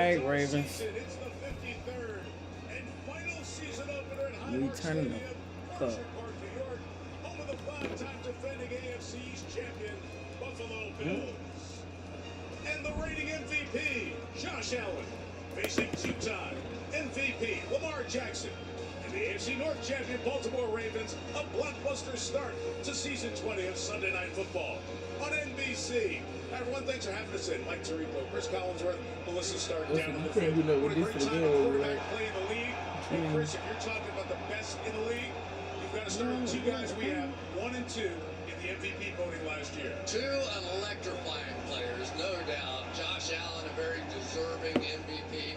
right, Ravens. We turning the fuck up. Home of the five-time defending AFC East champion, Buffalo Bills. And the reigning MVP, Josh Allen, facing two-time MVP, Lamar Jackson. And the AFC North champion, Baltimore Ravens, a blockbuster start to season 20 of Sunday Night Football on NBC. Hi, everyone. Thanks for having us in. Mike Tirico, Chris Collinsworth, Melissa Stark down in the field. What a great time a quarterback play in the league. And Chris, if you're talking about the best in the league, you've got to start with two guys we have, 1 and 2, in the MVP voting last year. Two electrifying players, no doubt. Josh Allen, a very deserving MVP.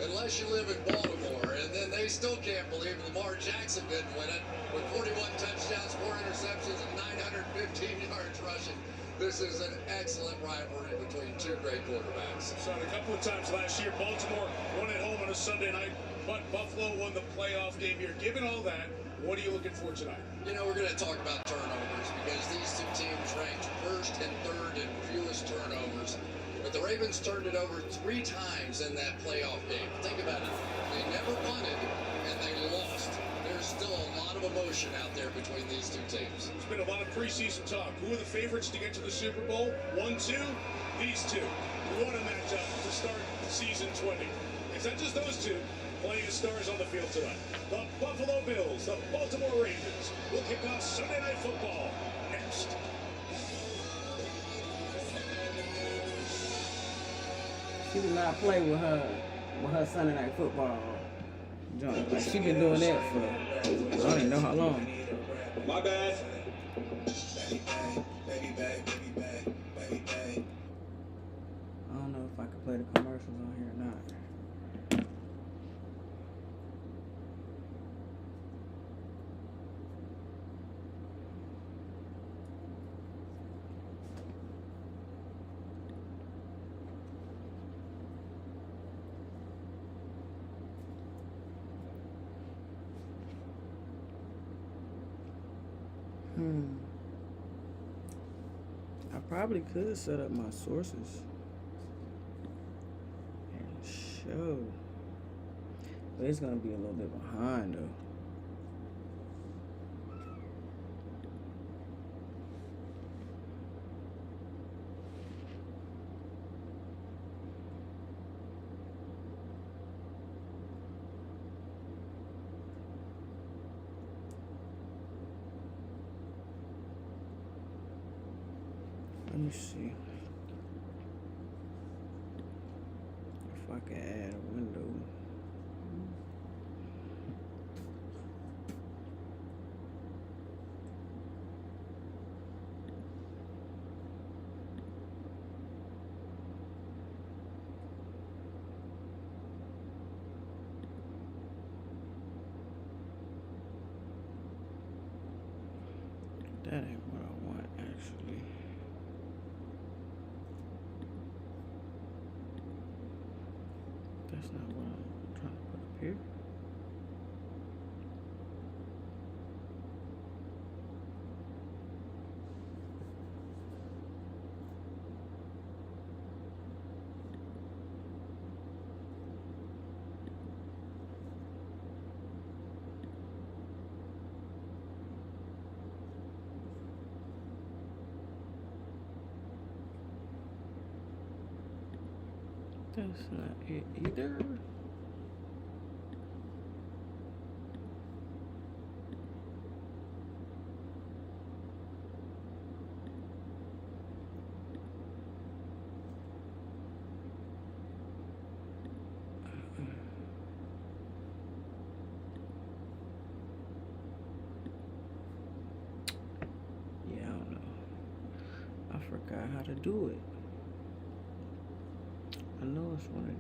Unless you live in Baltimore, and then they still can't believe Lamar Jackson didn't win it with 41 touchdowns, 4 interceptions, and 915 yards rushing. This is an excellent rivalry between two great quarterbacks. Saw it a couple of times last year. Baltimore won at home on a Sunday night, but Buffalo won the playoff game here. Given all that, what are you looking for tonight? You know, we're going to talk about turnovers because these two teams ranked first and third in fewest turnovers. But the Ravens turned it over 3 times in that playoff game. Think about it. They never punted, and they lost. There's still a lot of emotion out there between these two teams. There's been a lot of preseason talk. Who are the favorites to get to the Super Bowl? 1, 2? These two. What a matchup to start season 20. It's not just those two playing as stars on the field tonight. The Buffalo Bills, the Baltimore Ravens, will kick off Sunday Night Football next. She did not play with her Sunday Night Football joint. Like, she been doing that for I don't even know how long. My bad. I don't know if I can play the commercials on here or not. I probably could set up my sources and show, but it's gonna be a little bit behind though. Let me see if I can add a window. That ain't what I want actually. That's not what I'm trying to put up here. That's not it either. Yeah, I don't know. I forgot how to do it. I know it's one of these.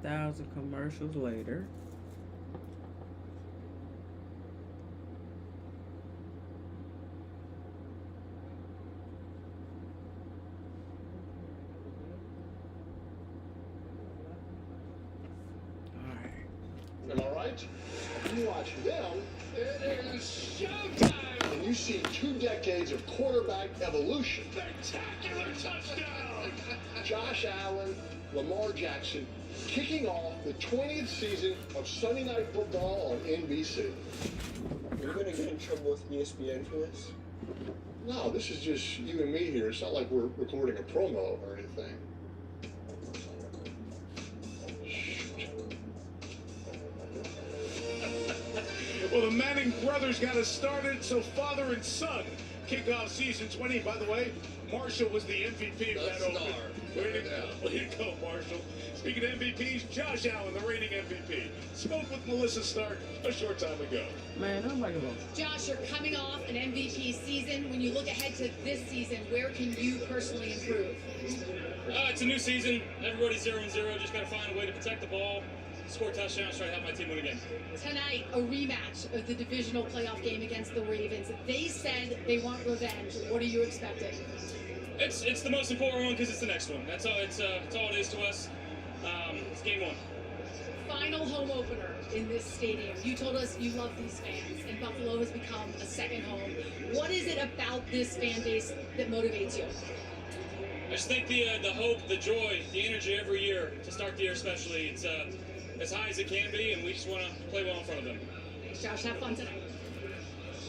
$5,000 commercials later. Am I right? You watch them, It is showtime. and you see 2 decades of quarterback evolution. Spectacular touchdown. Josh Allen, Lamar Jackson, kicking off the 20th season of Sunday Night Football on NBC. Are you going to get in trouble with ESPN for this? No, this is just you and me here. It's not like we're recording a promo or anything. Well, the Manning brothers got us started, so father and son kick off season 20. By the way, Marshall was the MVP of The that star. open. Way to go, Marshall. Speaking of MVPs, Josh Allen, the reigning MVP, spoke with Melissa Stark a short time ago. Man, nobody will. Josh, you're coming off an MVP season. When you look ahead to this season, where can you personally improve? It's a new season. Everybody's 0-0. Just got to find a way to protect the ball, score touchdowns, try to help my team win again. Tonight, a rematch of the divisional playoff game against the Ravens. They said they want revenge. What are you expecting? It's the most important one because it's the next one. That's all. It's all it is to us. It's game 1. Final home opener in this stadium. You told us you love these fans, and Buffalo has become a second home. What is it about this fan base that motivates you? I just think the hope, the joy, the energy every year to start the year, especially, it's as high as it can be, and we just want to play well in front of them. Thanks, Josh. Have fun tonight.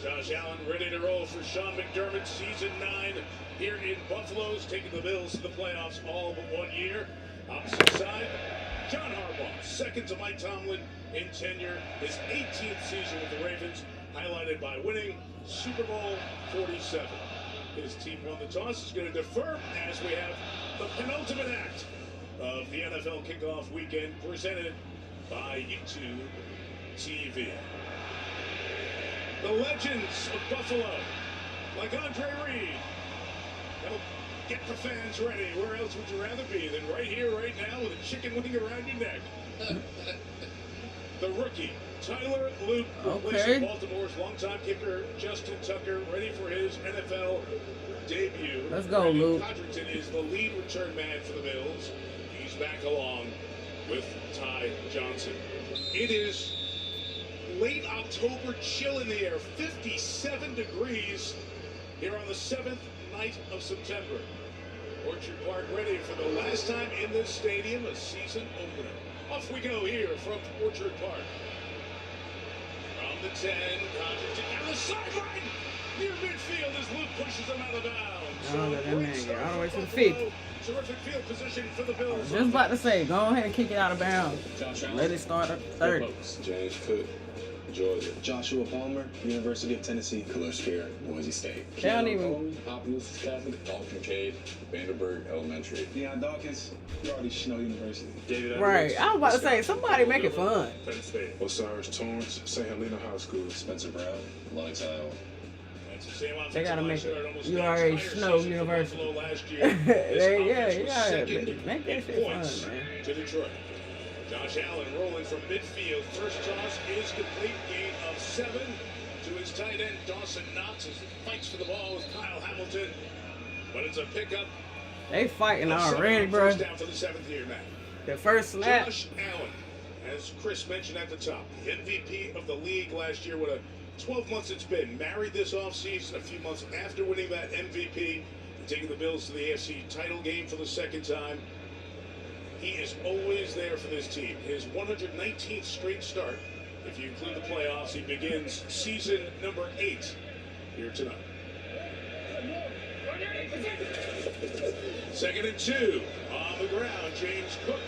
Josh Allen ready to roll for Sean McDermott, season 9 here in Buffalo's, taking the Bills to the playoffs all but 1 year. Opposite side, John Harbaugh, second to Mike Tomlin in tenure, his 18th season with the Ravens, highlighted by winning Super Bowl 47. His team won the toss. Is going to defer as we have the penultimate act of the NFL kickoff weekend presented by YouTube TV. The legends of Buffalo, like Andre Reed, that'll get the fans ready. Where else would you rather be than right here, right now, with a chicken wing around your neck? The rookie, Tyler Luke, replacing Baltimore's longtime kicker, Justin Tucker, ready for his NFL debut. Let's go, Luke. Codrington is the lead return man for the Bills. He's back along with Ty Johnson. It is late October, chill in the air, 57 degrees here on the 7th night of September. Orchard Park ready for the last time in this stadium, a season opener. Off we go here from Orchard Park. From the 10, Codrington down the sideline, near midfield as Luke pushes him out of bounds. Oh, let that man get all the way to the 50. Terrific field position for the I Bills. was just about to say, go ahead and kick it out of bounds. Let it start at 30. James Cook, Georgia. Joshua Palmer, University of Tennessee. Khalil Spear, Boise State. They don't even. Opelousas Catholic. Dalton Kincaid, Vanderburg Elementary. Deion Dawkins, you already Snow University. David Right. I was about to say, somebody make it fun. Penn State. Osiris Torrance, St. Helena High School. Spencer Brown, Lenox, Iowa. They gotta make it. You already Snow University. Yeah, make that shit fun, man. To Detroit. Josh Allen rolling from midfield. First toss is complete. Gain of 7 to his tight end Dawson Knox as he fights for the ball with Kyle Hamilton. But it's a pickup. They fighting already, bro. First down for the 7th year now. The first snap. Josh Allen, as Chris mentioned at the top, the MVP of the league last year. What a 12 months it's been. Married this offseason, a few months after winning that MVP, taking the Bills to the AFC title game for the second time. He is always there for this team. His 119th straight start If you include the playoffs, he begins season number 8 here tonight. 2nd and 2 on the ground. James Cook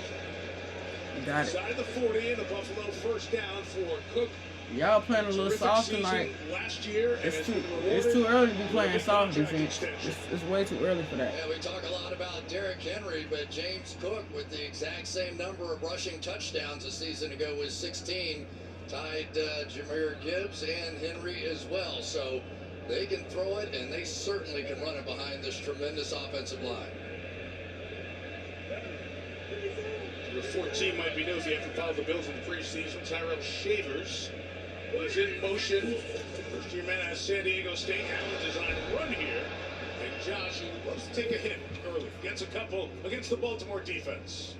Got it. inside the 40 and a Buffalo first down for Cook. Y'all playing a little Terrific soft season tonight. last year, and It's has too, been it's rewarded too early to be with playing a soft contract defense. extension. It's way too early for that. Yeah, we talk a lot about Derrick Henry, but James Cook with the exact same number of rushing touchdowns a season ago was 16, tied Jahmyr Gibbs and Henry as well. So they can throw it, and they certainly can run it behind this tremendous offensive line. Number 14 might be new if you haven't followed the Bills in the preseason. Tyrell Shavers was in motion. First year man out of San Diego State. Allen designed a run here. And Josh, who loves to take a hit early, gets a couple against the Baltimore defense.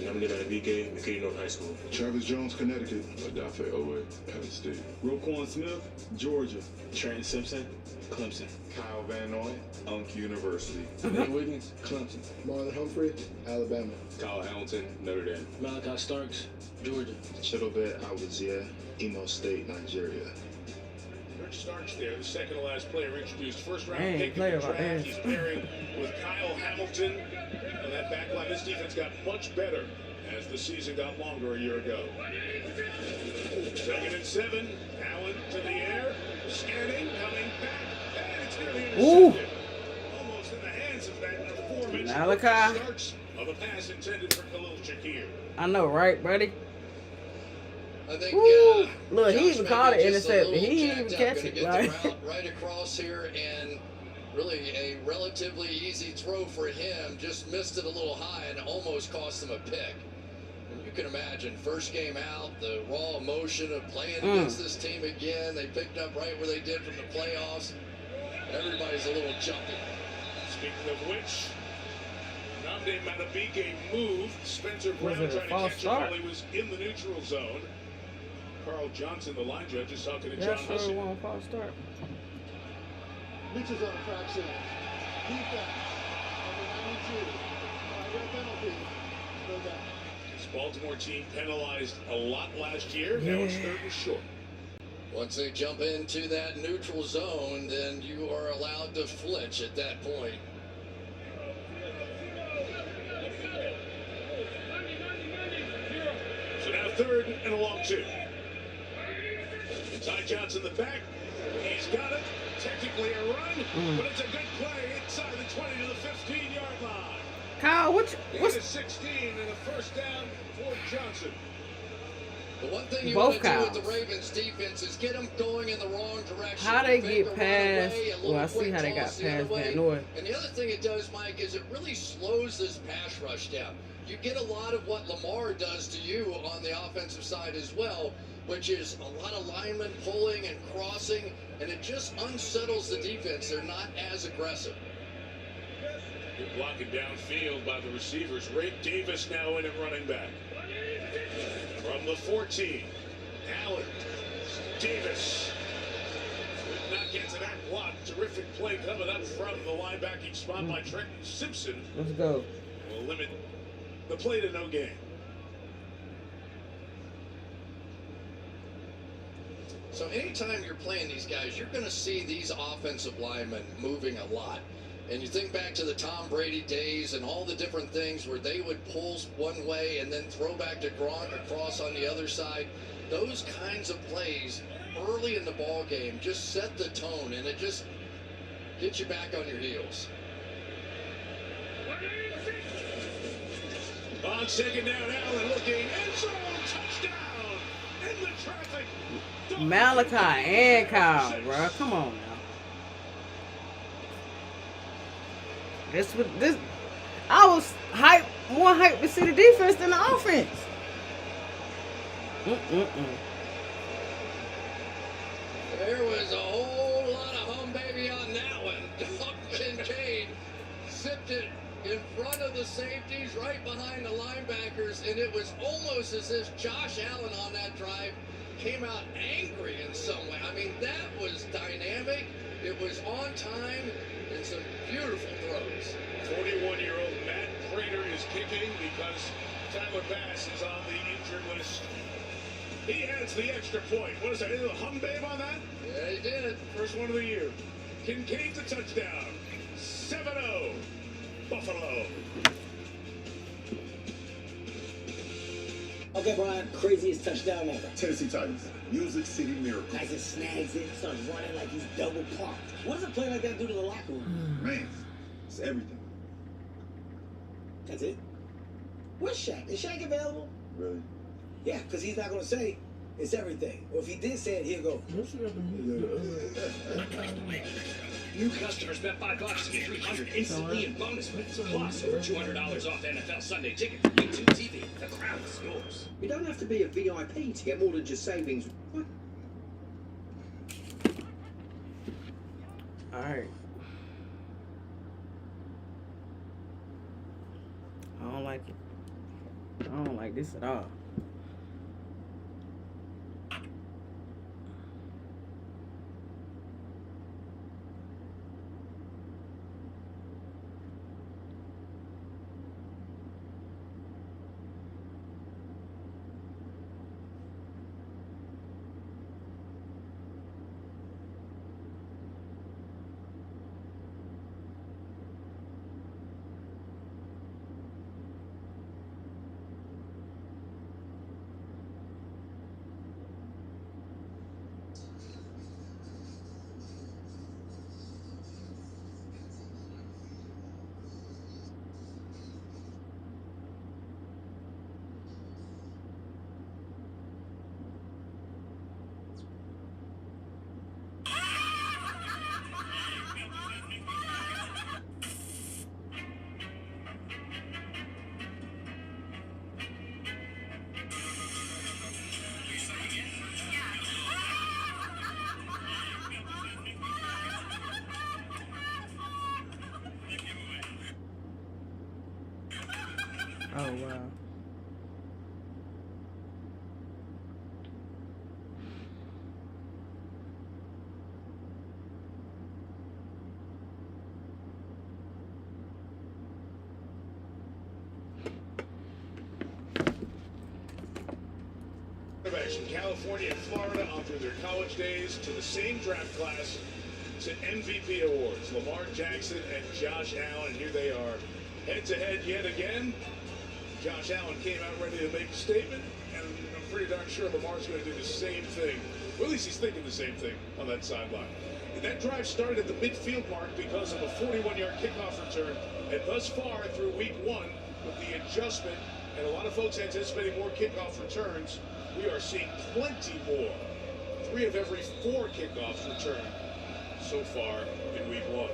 Nominated by the BK, McKinney North High School. Travis Jones, Connecticut. Adafe Owe, Penn State. Roquan Smith, Georgia. Trenton Simpson, Clemson. Kyle Van Noy, Unk University. Nate Wiggins, Clemson. Marlon Humphrey, Alabama. Kyle Hamilton, Notre Dame. Malachi Starks, Georgia. Chidobet Awuzie, Imo State, Nigeria. Rich Starks there, the second to last player introduced. First round Hey, pick player in the right there. draft. He's pairing with Kyle Hamilton. And that back line, this defense got much better as the season got longer a year ago. 2nd and 7. Allen to the air. Scanning, coming back. And it's nearly intercepted. Almost in the hands of that aforementioned Malachi. Starks of a pass intended for Khalil Shakir. I know, right, buddy? I think, Woo! Look, he Josh even may called be it just a intercepted. little He didn't even jacked up, catch gonna it. get Like, the route right across here, and really a relatively easy throw for him. Just missed it a little high and almost cost him a pick. And you can imagine, first game out, the raw emotion of playing against this team again. They picked up right where they did from the playoffs. Everybody's a little jumpy. Speaking of which, Nnamdi Madubuike moved. Spencer Was Brown it a trying to false catch start? him while he was in the neutral zone. Carl Johnson, the line judge, is talking to yeah, John sure, Hussey. one false start. Mitchell's on the fraction. Defense. Number 92. Red penalty. Go down. This Baltimore team penalized a lot last year. Now it's 3rd and short. Once they jump into that neutral zone, then you are allowed to flinch at that point. So now 3rd and a long 2. Ty Johnson the back. He's got it. Technically a run, but it's a good play inside the 20 to the 15-yard line. Kyle, What's what's 16 and a first down for Johnson. The one thing you Both want to do with cows. the Ravens defense is get them going in the wrong direction. how they Fake get a run past? away, a little Well, I see quick how they got toss the other past way. Van Noy. And the other thing it does, Mike, is it really slows this pass rush down. You get a lot of what Lamar does to you on the offensive side as well, which is a lot of linemen pulling and crossing, and it just unsettles the defense. They're not as aggressive. Good blocking downfield by the receivers. Ray Davis now in at running back. From the 14, Allen, Davis. Could not get to that block. Terrific play coming up from the linebacking spot by Trenton Simpson. Let's go. Will limit the play to no gain. So anytime you're playing these guys, you're going to see these offensive linemen moving a lot. And you think back to the Tom Brady days and all the different things where they would pull one way and then throw back to Gronk across on the other side. Those kinds of plays early in the ball game just set the tone, and it just gets you back on your heels. On 2nd down, Allen looking, end zone, touchdown, in the traffic. Malachi and Kyle, bro. Come on now. This. I was more hyped to see the defense than the offense. There was a whole lot of hum baby on that one. Doug Kincaid sipped it in front of the safeties, right behind the linebackers, and it was almost as if Josh Allen on that drive came out angry in some way. I mean, that was dynamic. It was on time, and some beautiful throws. 41-year-old Matt Prater is kicking because Tyler Bass is on the injured list. He adds the extra point. What is that? A little hum babe on that? Yeah, he did. First one of the year. Kincaid to touchdown. 7-0. Buffalo. Okay, Brian, craziest touchdown ever. Tennessee Titans. Music City Miracle. Guy just snags it, starts running like he's double parked. What does a play like that do to the locker room? Man, it's everything. That's it? Where's Shaq? Is Shaq available? Really? Yeah, because he's not going to say it's everything. Or if he did say it, he'll go. New customers bet $5 to get $300 instantly in bonus bets. Plus, over $200 off NFL Sunday ticket for YouTube TV. The crown is yours. You don't have to be a VIP to get more than just savings. What? Alright. I don't like it. I don't like this at all. Oh, wow. Quarterbacks from California and Florida on through their college days to the same draft class to MVP awards. Lamar Jackson and Josh Allen, here they are, head-to-head yet again. Josh Allen came out ready to make a statement, and I'm pretty darn sure Lamar's going to do the same thing. Well, at least he's thinking the same thing on that sideline. And that drive started at the midfield mark because of a 41-yard kickoff return, and thus far through week one, with the adjustment and a lot of folks anticipating more kickoff returns, we are seeing plenty more. 3 of every 4 kickoffs return so far in week one.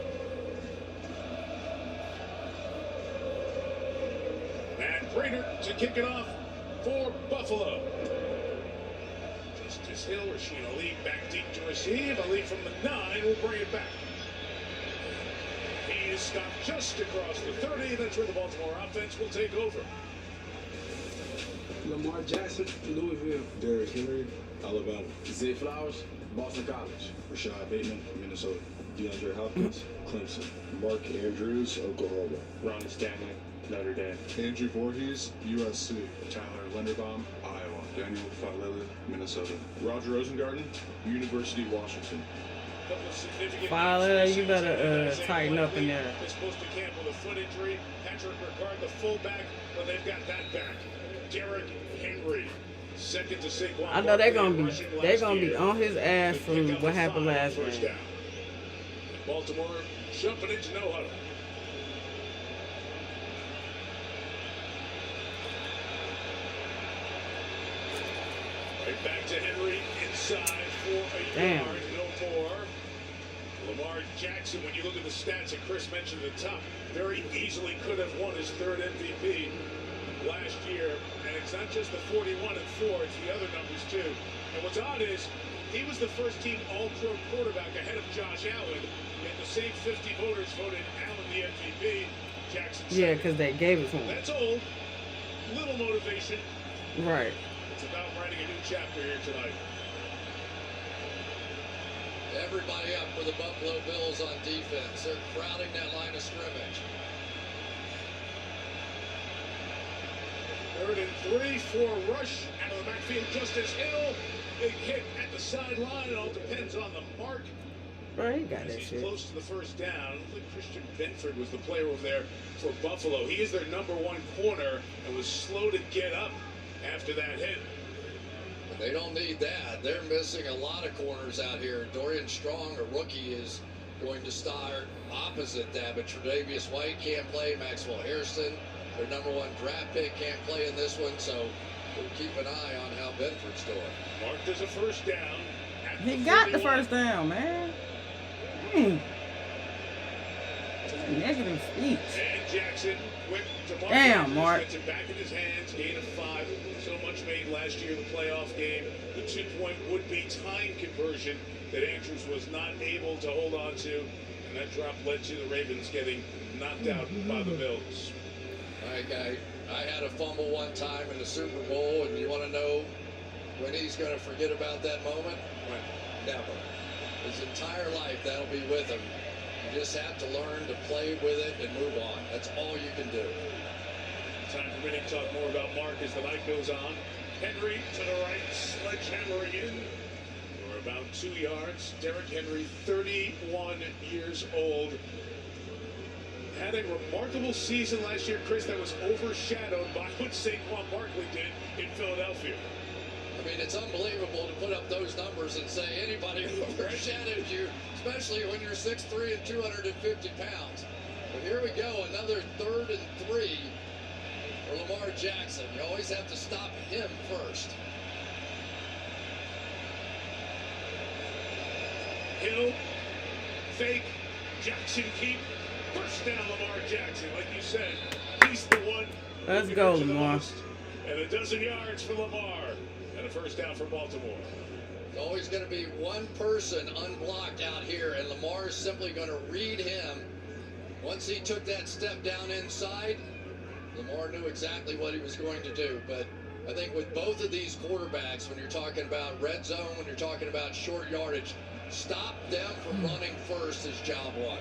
Matt Prater to kick it off for Buffalo. Justice Hill, Rasheen Ali back deep to receive. Ali from the 9 will bring it back. He is stopped just across the 30. That's where the Baltimore offense will take over. Lamar Jackson, Louisville. Derrick Henry, Alabama. Zay Flowers, Boston College. Rashad Bateman, Minnesota. DeAndre Hopkins, Clemson. Mark Andrews, Oklahoma. Ronnie Stanley, Notre Dame. Andrew Voorhees, USC. Tyler Linderbaum, Iowa. Daniel Falele, Minnesota. Roger Rosengarten, University of Washington. Father, you better tighten up in there. Is supposed to camp with a foot injury. Patrick Ricard, the fullback, but they've got that back. Derrick Henry, second to Saquon. I know they're gonna be on his ass from what happened last week. Baltimore jumping into no huddle. Right back to Henry inside for a yard, no more. Lamar Jackson, when you look at the stats that Chris mentioned at the top, very easily could have won his 3rd MVP last year. And it's not just the 41 and 4, it's the other numbers too. And what's odd is he was the first team all-pro quarterback ahead of Josh Allen. Yet the same 50 voters voted Allen the MVP. Jackson second. Yeah, because they gave it to him. That's old. Little motivation. Right. It's about writing a new chapter here tonight. Everybody up for the Buffalo Bills on defense. They're crowding that line of scrimmage. 3rd and 3 for Rush out of the backfield just as Hill. Big hit at the sideline. It all depends on the mark. Bro, he got As that he's shit. close to the first down. Looks like Christian Benford was the player over there for Buffalo. He is their #1 corner and was slow to get up after that hit. And they don't need that. They're missing a lot of corners out here. Dorian Strong, a rookie, is going to start opposite that. But Tre'Davious White can't play. Maxwell Harrison, their #1 draft pick, can't play in this one. So we'll keep an eye on how Benford's doing. Marked as a first down. He got the first down, man. Dang. Negative speech. And Jackson went to Mark. Damn, Mark. Gets it back in his hands. Gain of 5. So much made last year in the playoff game. The 2-point would-be time conversion that Andrews was not able to hold on to. And that drop led to the Ravens getting knocked out by the Bills. All right, guy. I had a fumble one time in the Super Bowl, and you want to know when he's going to forget about that moment? Never. His entire life, that'll be with him. You just have to learn to play with it and move on. That's all you can do. Time for me to talk more about Mark as the night goes on. Henry to the right, sledgehammering in for about 2 yards. Derrick Henry, 31 years old. Had a remarkable season last year, Chris, that was overshadowed by what Saquon Barkley did in Philadelphia. I mean, it's unbelievable to put up those numbers and say anybody overshadowed you, especially when you're 6'3" and 250 pounds. But here we go, another 3rd and 3 for Lamar Jackson. You always have to stop him first. Hill, fake, Jackson keep. First down, Lamar Jackson. Like you said, he's the one. Let's go, Lamar. And a dozen yards for Lamar. And a first down for Baltimore. It's always going to be one person unblocked out here, and Lamar is simply going to read him. Once he took that step down inside, Lamar knew exactly what he was going to do. But I think with both of these quarterbacks, when you're talking about red zone, when you're talking about short yardage, stop them from running first is job one.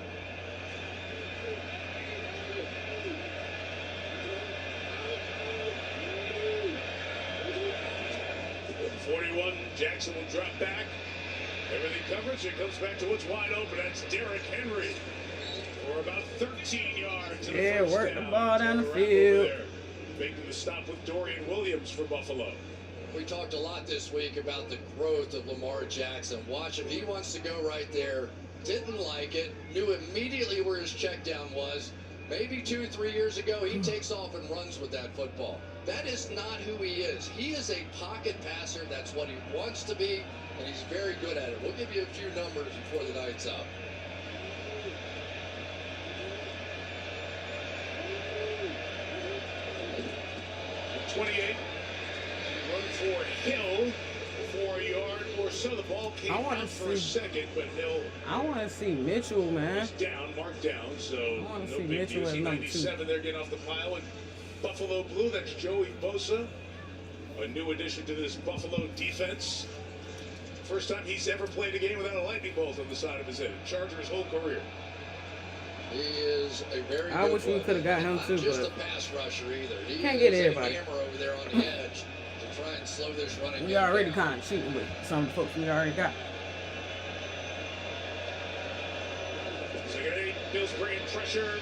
41, Jackson will drop back. Everything covered, so it comes back to what's wide open. That's Derrick Henry for about 13 yards. Yeah, work the ball down the field. Making the stop with Dorian Williams for Buffalo. We talked a lot this week about the growth of Lamar Jackson. Watch him. He wants to go right there. Didn't like it. Knew immediately where his check down was. Maybe 2-3 years ago, he takes off and runs with that football. That is not who he is. He is a pocket passer. That's what he wants to be, and he's very good at it. We'll give you a few numbers before the night's up. The 28, run for Hill, 4 yard or so. The ball came out for a second, but Hill. I want to see Mitchell, man. Was down, marked down, so I no big news. 97, they're getting off the pile. And Buffalo Blue, that's Joey Bosa, a new addition to this Buffalo defense. First time he's ever played a game without a lightning bolt on the side of his head. Charger his whole career. He is a very I good wish we could have got him not too, just but a pass rusher either. He can't get is everybody. a hammer over there on the edge to try and slow this running We game already down. kind of cheating with some folks we already got. Second 8, Bills bringing pressure.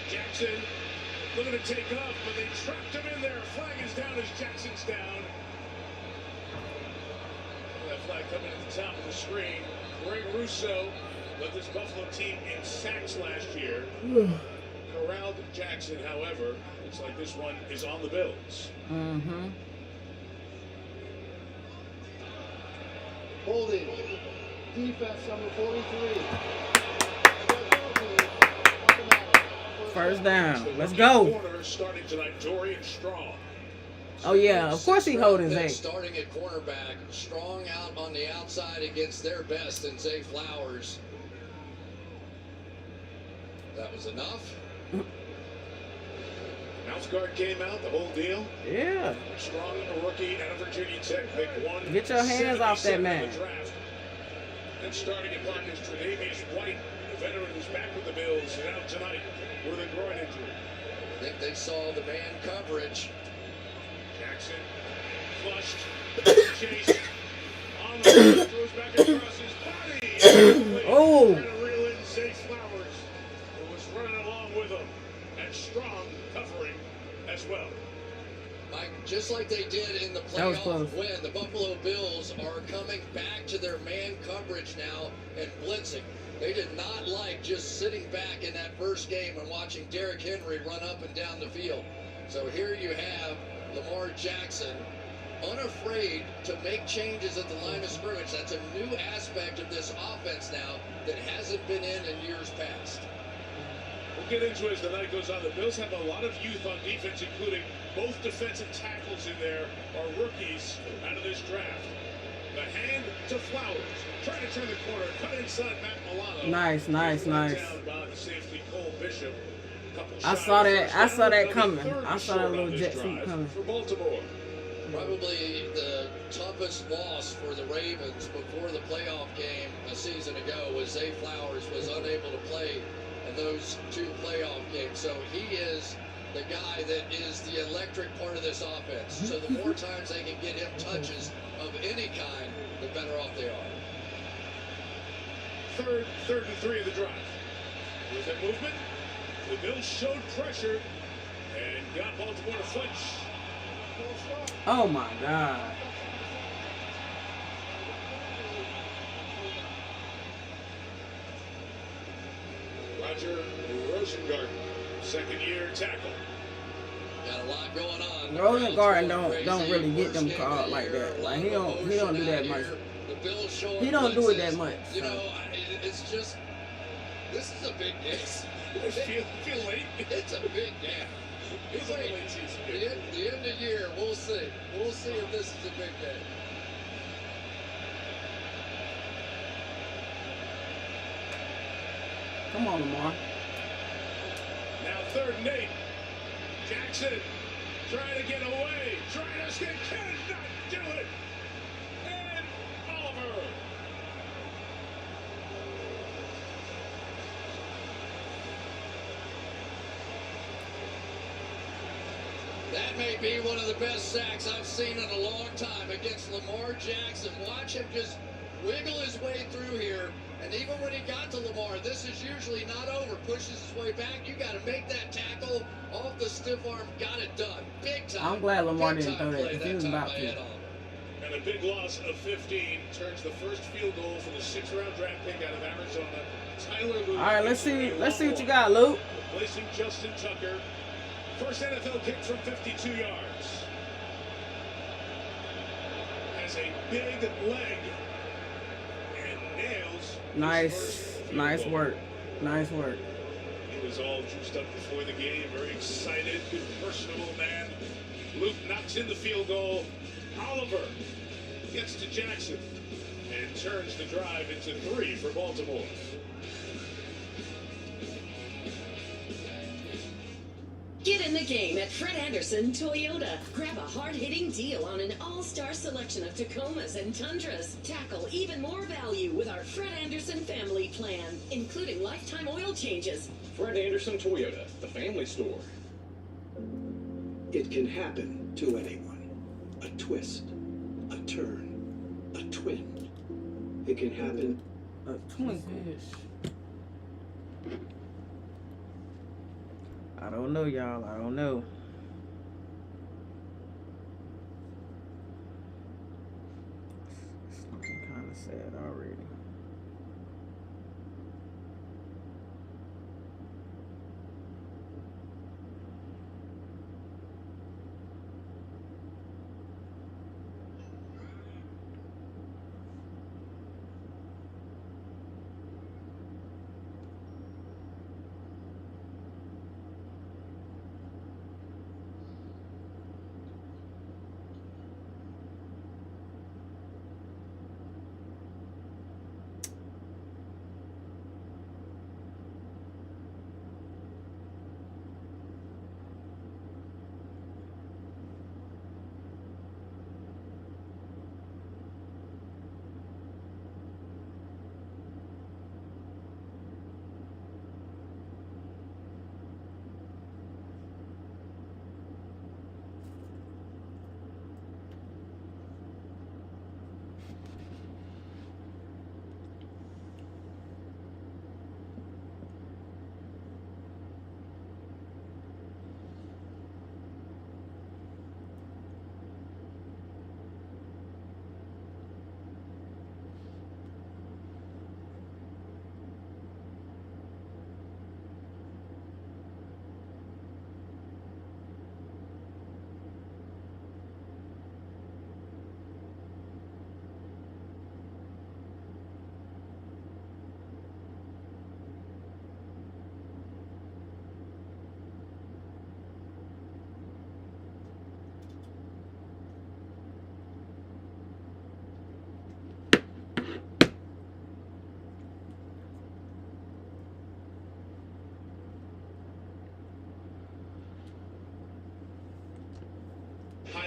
Jackson looking to take off, but they trapped him in there. Flag is down as Jackson's down. That flag coming at the top of the screen. Greg Russo led this Buffalo team in sacks last year. Corralled Jackson, however, looks like this one is on the Bills. Mm-hmm. Holding. Defense number 43. First down. Let's go. Corner starting tonight, Dorian Strong. Oh, yeah. Of course he holding Zay. Starting at cornerback, Strong out on the outside against their best and Zay Flowers. That was enough. Mouth guard came out, the whole deal. Yeah. Strong, a rookie out of Virginia Tech, pick 1. Get your hands off that man. And starting at Park is Tre'Davious White, the veteran who's back with the Bills and out tonight with a groin injury. I think they saw the man coverage. Jackson Flushed. Chase. On the run, throws back across his body. Oh. Trying to reel in Zay Flowers, who was running along with him. And Strong covering as well. Mike, just like they did in the playoff win, the Buffalo Bills are coming back to their man coverage now and blitzing. They did not like just sitting back in that first game and watching Derrick Henry run up and down the field. So here you have Lamar Jackson unafraid to make changes at the line of scrimmage. That's a new aspect of this offense now that hasn't been in years past. We'll get into it as the night goes on. The Bills have a lot of youth on defense, including both defensive tackles in there are rookies out of this draft. The hand to Flowers. Trying to turn the corner. Cut inside Matt Milano. Nice. Down by the safety Cole Bishop. I saw that coming. I saw that little jet sweep coming. For Baltimore. Probably the toughest loss for the Ravens before the playoff game a season ago was Zay Flowers was unable to play in those two playoff games. So he is the guy that is the electric part of this offense. So the more times they can get him touches of any kind, the better off they are. Third and 3 of the drive. With that movement, the Bills showed pressure and got Baltimore to flinch. Oh my God. Roger Rosengarten, second-year tackle. Got a lot going on. Rosengarten don't really get them called like that. Like he don't do that much. He don't do it that much. You know, it's just this is a big game. Feel late. It's a big game. It's a late season. The end of the year, we'll see. We'll see if this is a big game. Come on, Lamar. Now 3rd and 8. Jackson trying to get away. Trying to escape. Cannot do it. And Oliver. That may be one of the best sacks I've seen in a long time against Lamar Jackson. Watch him just wiggle his way through here. And even when he got to Lamar, this is usually not over. Pushes his way back. You got to make that tackle off the stiff arm. Got it done. Big time. I'm glad Lamar didn't throw that because he was about to. And a big loss of 15 turns the first field goal for the 6th-round draft pick out of Arizona. Tyler Luke. All right, let's see what you got, Luke. Replacing Justin Tucker. First NFL kick from 52 yards. Has a big leg and nails. Nice work. Nice work. He was all juiced up before the game, very excited, good, personable man. Luke knocks in the field goal. Oliver gets to Jackson and turns the drive into 3 for Baltimore. Get in the game at Fred Anderson Toyota. Grab a hard-hitting deal on an all-star selection of Tacomas and Tundras. Tackle even more value with our Fred Anderson family plan, including lifetime oil changes. Fred Anderson Toyota, the family store. It can happen to anyone. A twist, a turn, a twin. It can happen. A twinkle. I don't know, y'all. I don't know. It's looking kind of sad already.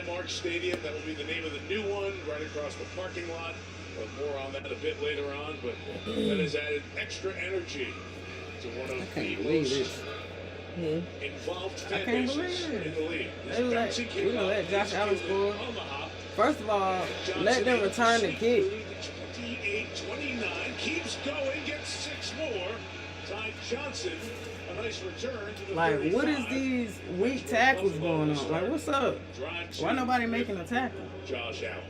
Highmark Stadium. That will be the name of the new one, right across the parking lot. But more on that a bit later on. But that has added extra energy to one of the most involved fan bases in the league. We gonna let Josh Allen score. First of all, let them return the kick. 28-29, keeps going, gets 6 more. Ty Johnson, a nice return to the Like, 35. what is these weak tackles going on? Like, what's up? Why nobody making a tackle? Josh Allen.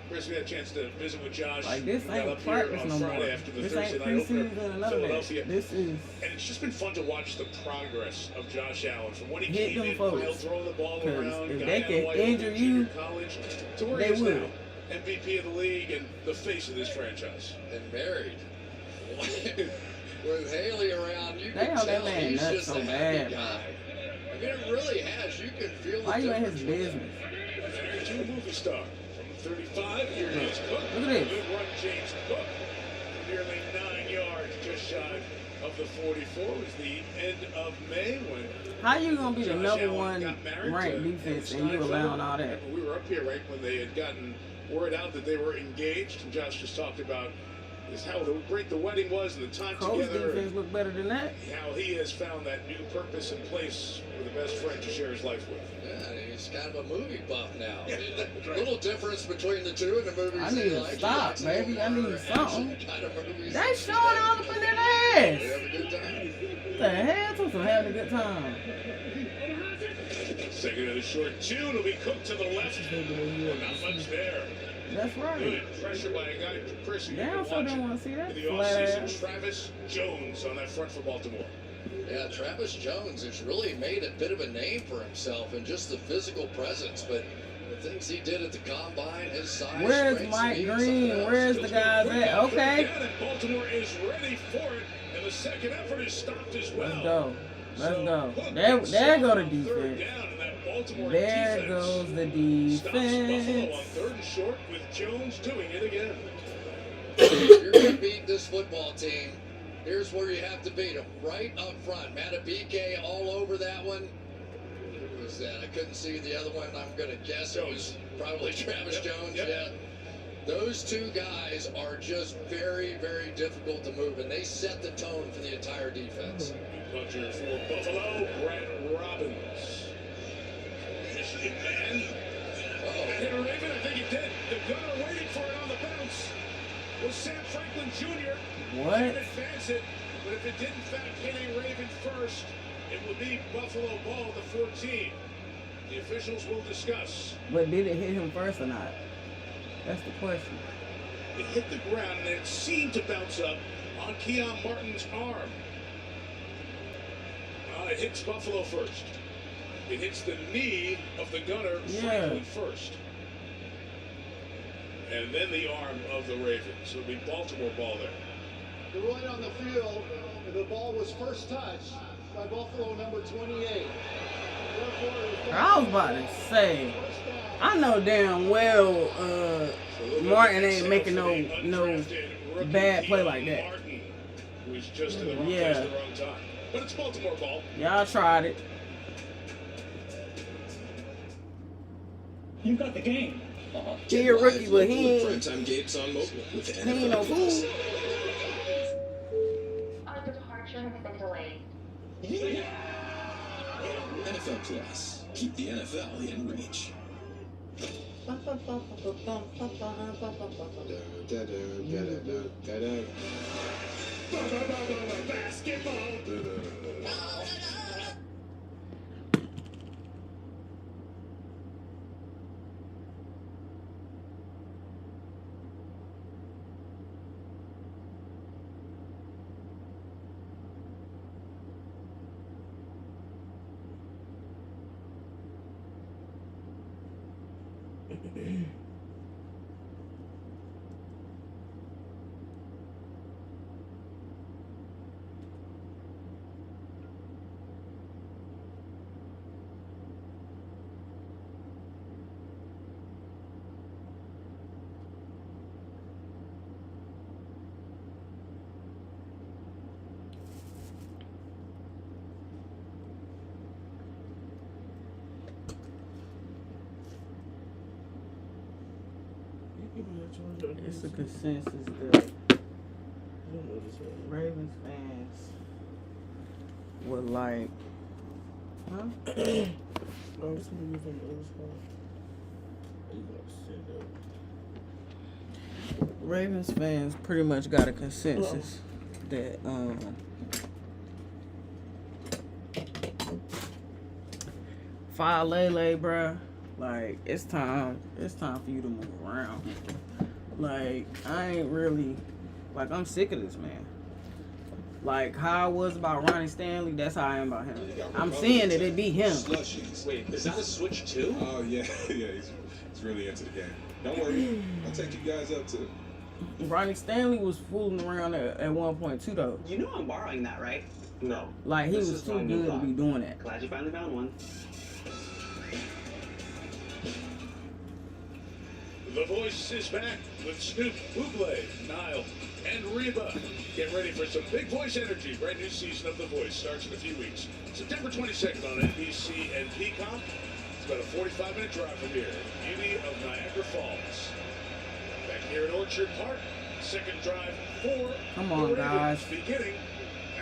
Chris, we had a chance to visit with Josh. Like, this Got ain't up here practice on no more. Friday after the This Thursday ain't night opener, preseason and none of that. Philadelphia. This is And it's just been fun to watch the progress of Josh Allen from when he hit came them in, folks. throwing the ball Because around, if guy they out can of Wyoming, injure junior you, college, to where they he is will. now, MVP of the league and the face of this franchise. And married. With Haley around, you They can on that tell man he's nuts just so a bad, happy guy. I mean, it really has. You can feel the Why you in difference. his business? Married to a movie star. From 35, here is Cook. Look at this. Good run, James Cook. For nearly 9 yards, just shy of the 44. It was the end of May when How you gonna be the Josh number Allen one got married ranked to defense Emma and you Steinfeld. allowing all that? We were up here right when they had gotten word out that they were engaged, and Josh just talked about how great the wedding was and the time Cole's together. defense look better than that. How he has found that new purpose and place with the best friend to share his life with. Yeah, he's kind of a movie buff now. A little difference between the two in the movies. I need to like. stop, baby. I need something. Kind of movies. They showing all up in their They ass. have a good time. What the hell? Took some having a good time. Second of the short 2, it'll be Cook to the left. Not much there. That's right. Good pressure by a guy, Chris, who Damn, you so can don't watch want to see that in the flat offseason. ass. Travis Jones on that front for Baltimore. Yeah, Travis Jones has really made a bit of a name for himself and just the physical presence, but the things he did at the combine, his size. Where's strength, Mike speed, Green? something else. Where's the guys at? Okay. Down, and Baltimore is ready for it, and the second effort is stopped as well. Let's go. Let's So, go. Cook There gets go the on third defense. down, and that Baltimore There defense goes the stops Buffalo on defense. 3rd and short with Jones doing it again. If you're going to beat this football team, here's where you have to beat them. Right up front. Matabike all over that one. Who was that? I couldn't see the other one. I'm going to guess it was probably Travis Jones. Yep. Yeah. Those two guys are just very, very difficult to move, and they set the tone for the entire defense. Puncher for Buffalo, Brad Robbins. Michigan man. Hit a Raven, I think it did. The gunner waiting for it on the bounce was Sam Franklin Jr. What? Didn't advance it, but if it did in fact hit a Raven first, it would be Buffalo ball at the 14. The officials will discuss. But did it hit him first or not? That's the question. It hit the ground and it seemed to bounce up on Keon Martin's arm. It hits Buffalo first. It hits the knee of the gunner, Franklin, first. And then the arm of the Ravens. So it'll be Baltimore ball there. The right on the field, the ball was first touched by Buffalo number 28. I was about to say, I know damn well Martin ain't making no bad play like that. Martin, who was just in the wrong place Yeah. at the wrong time. But it's Baltimore ball. Y'all tried it. You got the game. He a rookie, but he ain't no fool. Our departure has been delayed. NFL Plus. Keep the NFL in reach. It's a consensus that Ravens fans would like, huh? Ravens fans pretty much got a consensus that Fire Lele, bruh, like it's time for you to move around. Like I ain't really, like I'm sick of this man. Like how I was about Ronnie Stanley, that's how I am about him. I'm seeing that it be him. Slushies. Wait, is that a switch too? Oh yeah, yeah, he's really into the game. Don't worry, I'll take you guys up to. Ronnie Stanley was fooling around at one point too, though. You know I'm borrowing that, right? No. Like he was too good to be doing that. Glad you finally found one. The Voice is back with Snoop, Buble, Nile, and Reba. Get ready for some big voice energy. Brand new season of The Voice starts in a few weeks. September 22nd on NBC and Peacock. It's about a 45-minute drive from here. Beauty of Niagara Falls. Back here in Orchard Park, second drive for Come on, the guys. Ravens, beginning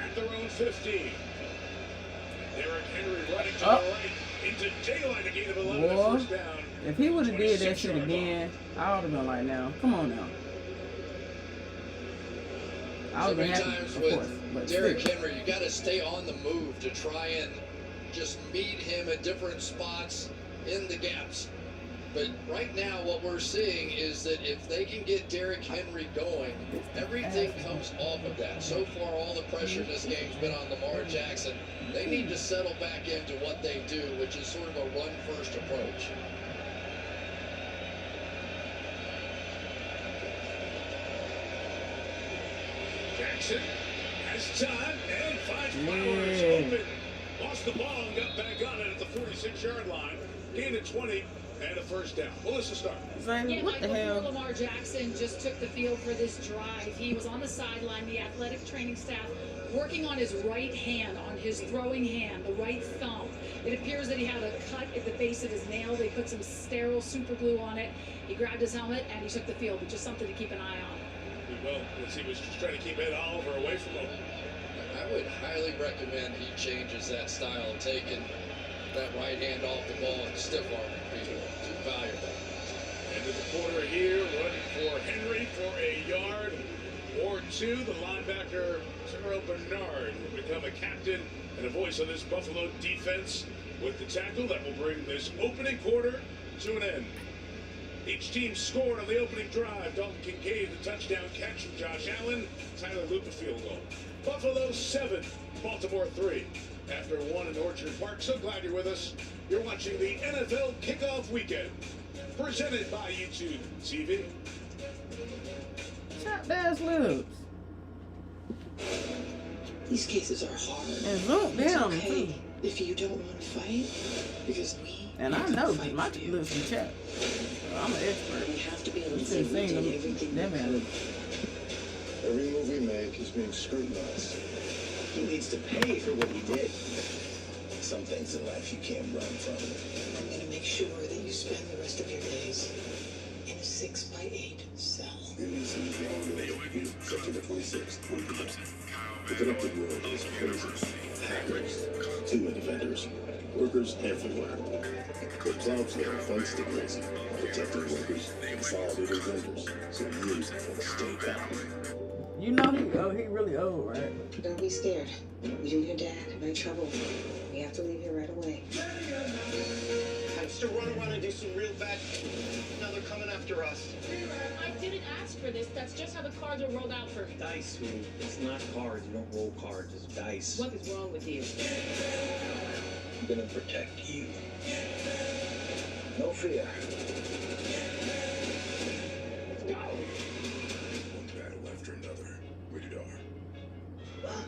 at their own 15. Derrick Henry running to the right into daylight, a gain of 11 at first down. If he would have did that shit again, I would have been like, now, come on now. I So would have many been happy, times of with course. But Derrick still. Henry, you got to stay on the move to try and just meet him at different spots in the gaps. But right now, what we're seeing is that if they can get Derrick Henry going, everything comes off of that. So far, all the pressure in this game's been on Lamar Jackson. They need to settle back into what they do, which is sort of a run-first approach. Jackson has time and finds Flowers open. Lost the ball and got back on it at the 46-yard line. Gained a 20 and a first down. Melissa Stark. Yeah, Michael, Lamar Jackson just took the field for this drive. He was on the sideline, the athletic training staff, working on his right hand, on his throwing hand, the right thumb. It appears that he had a cut at the base of his nail. They put some sterile super glue on it. He grabbed his helmet and he took the field, which is something to keep an eye on. Well, he was just trying to keep Ed Oliver away from him. I would highly recommend he changes that style of taking that right hand off the ball and stiff arming people. Too valuable. End of the quarter here, running for Henry for a yard or two. The linebacker, Terrell Bernard, will become a captain and a voice of this Buffalo defense with the tackle that will bring this opening quarter to an end. Each team scored on the opening drive. Dalton Kincaid, the touchdown catch from Josh Allen. Tyler Luke, a field goal. Buffalo 7, Baltimore 3. After one in Orchard Park, so glad you're with us. You're watching the NFL Kickoff Weekend, presented by YouTube TV. Chop Dad's lips. These cases are hard. And zoom down, too. If you don't want to fight, because and I know my lips are chapped. I'm an expert. We have to be able to You say should we have did seen everything them. we could. Every move we make is being scrutinized. He needs to pay for what he did. Some things in life you can't run from. I'm going to make sure that you spend the rest of your days in a 6x8 cell. September 26th, on the connected world is crazy. Hackers, human defenders, workers everywhere. The Cloudflare fights the crazy, protecting workers, consolidating vendors, so you can stay calm. You know he really old, right? Don't be scared. You and your dad are in trouble. We have to leave here right away. I used to run around and do some real bad. Now they're coming after us. I didn't ask for this. That's just how the cards were rolled out for me. Dice, sweetie. It's not cards. You don't roll cards. It's dice. What is wrong with you? I'm gonna protect you. No fear. One battle after another. Rated R.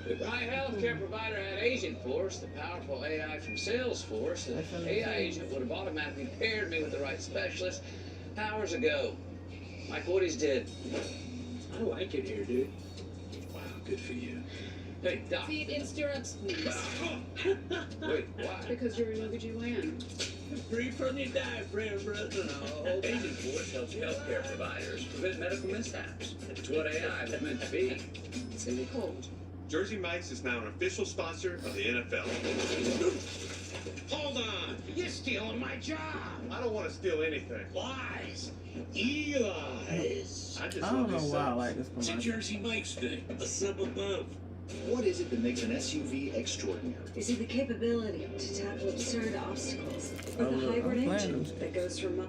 If my healthcare provider had Agent Force, the powerful AI from Salesforce, the AI agent would have automatically paired me with the right specialist hours ago. Like Woody's did. I like it here, dude. Wow, good for you. Hey, Doc. Feed in stirrups, please. Wait, why? Because you're an OBGYN. Breathe from your diaphragm, brother. No, Agent Force helps healthcare providers prevent medical mishaps. It's what AI is meant to be. It's gonna be cold. Jersey Mike's is now an official sponsor of the NFL. Hold on. You're stealing my job. I don't want to steal anything. Lies. Lies. I just I don't know why I like this It's a commercial. Jersey Mike's thing. A step above. What is it that makes an SUV extraordinary? Is it the capability to tackle absurd obstacles Oh, with a look, hybrid I'm playing engine them. that goes from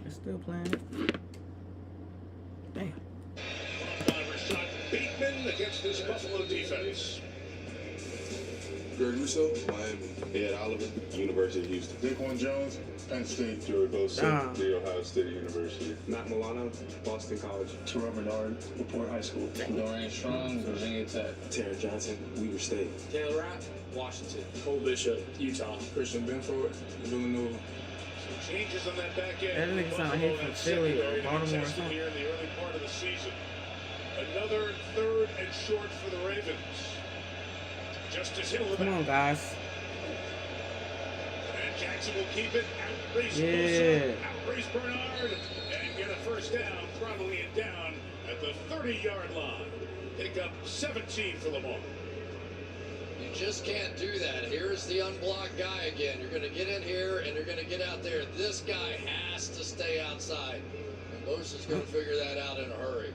It's still playing it. Damn. Shot Bateman against this Buffalo defense. Greg Russo, Miami. Ed Oliver, University of Houston. Daquan Jones, Penn State. Joey Bosa, The Ohio State University. Matt Milano, Boston College. Terrell Bernard, LaPorte High School. Dorian Strong, Virginia Tech. Terrence Johnson, Weaver State. Taylor Rapp, Washington. Cole Bishop, Utah. Christian Benford, Villanova. Changes on that back That end. nigga sound like he's from Philly or Baltimore or something. Here in the early part of the season. Another third and short for the Ravens. Justice Hill. Come on, guys. And Jackson will keep it. Outrace Yeah. Outrace Bernard. And get a first down, throttling it down at the 30-yard line. Pick up 17 for Lamar. You just can't do that. Here's the unblocked guy again. You're going to get in here and you're going to get out there. This guy has to stay outside. And Bosa's going to figure that out in a hurry.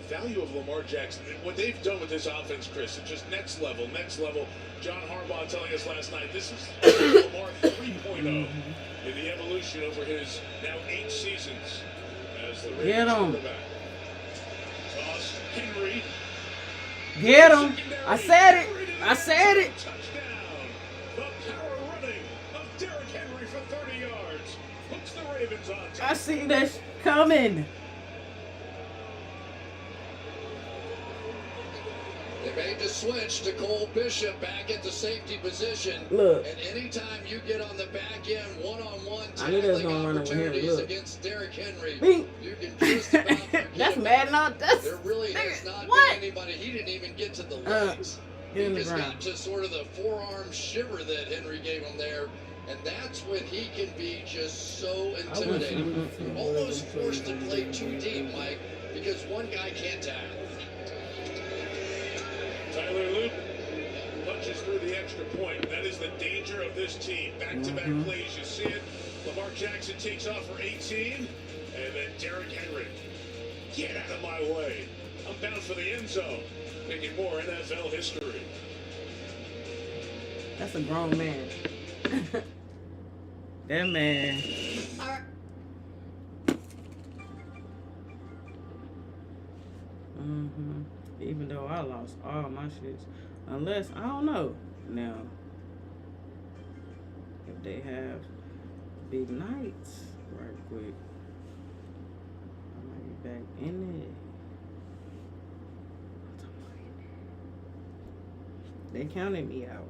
The value of Lamar Jackson, what they've done with this offense, Chris, it's just next level, next level. John Harbaugh telling us last night, this is Lamar 3.0 in the evolution over his now 8 seasons as the Get Ravens him. quarterback. Toss Henry. Get him. I said it. I said it. Touchdown. The power running of Derrick Henry for 30 yards. Puts the Ravens on top. I see that coming. They made the switch to Cole Bishop back at the safety position. Look. And anytime you get on the back end, one-on-one I knew they was tackling gonna run over Henry. opportunities Look. against Derrick Henry, Bing. you can just about forget That's about mad it. not. That's There really has nigga, not what? been anybody. He didn't even get to the legs. Get in He the just ground. got to sort of the forearm shiver that Henry gave him there. And that's when he can be just so intimidating. You're almost forced to play too deep, Mike, because one guy can't tackle. Tyler Luke punches through the extra point. That is the danger of this team. Back-to-back plays, you see it. Lamar Jackson takes off for 18, and then Derrick Henry. Get out of my way. I'm bound for the end zone. Making more NFL history. That's a grown man. That man. Even though I lost all my shits. Unless, I don't know. Now, if they have big nights right quick, I might be back in it. They counted me out.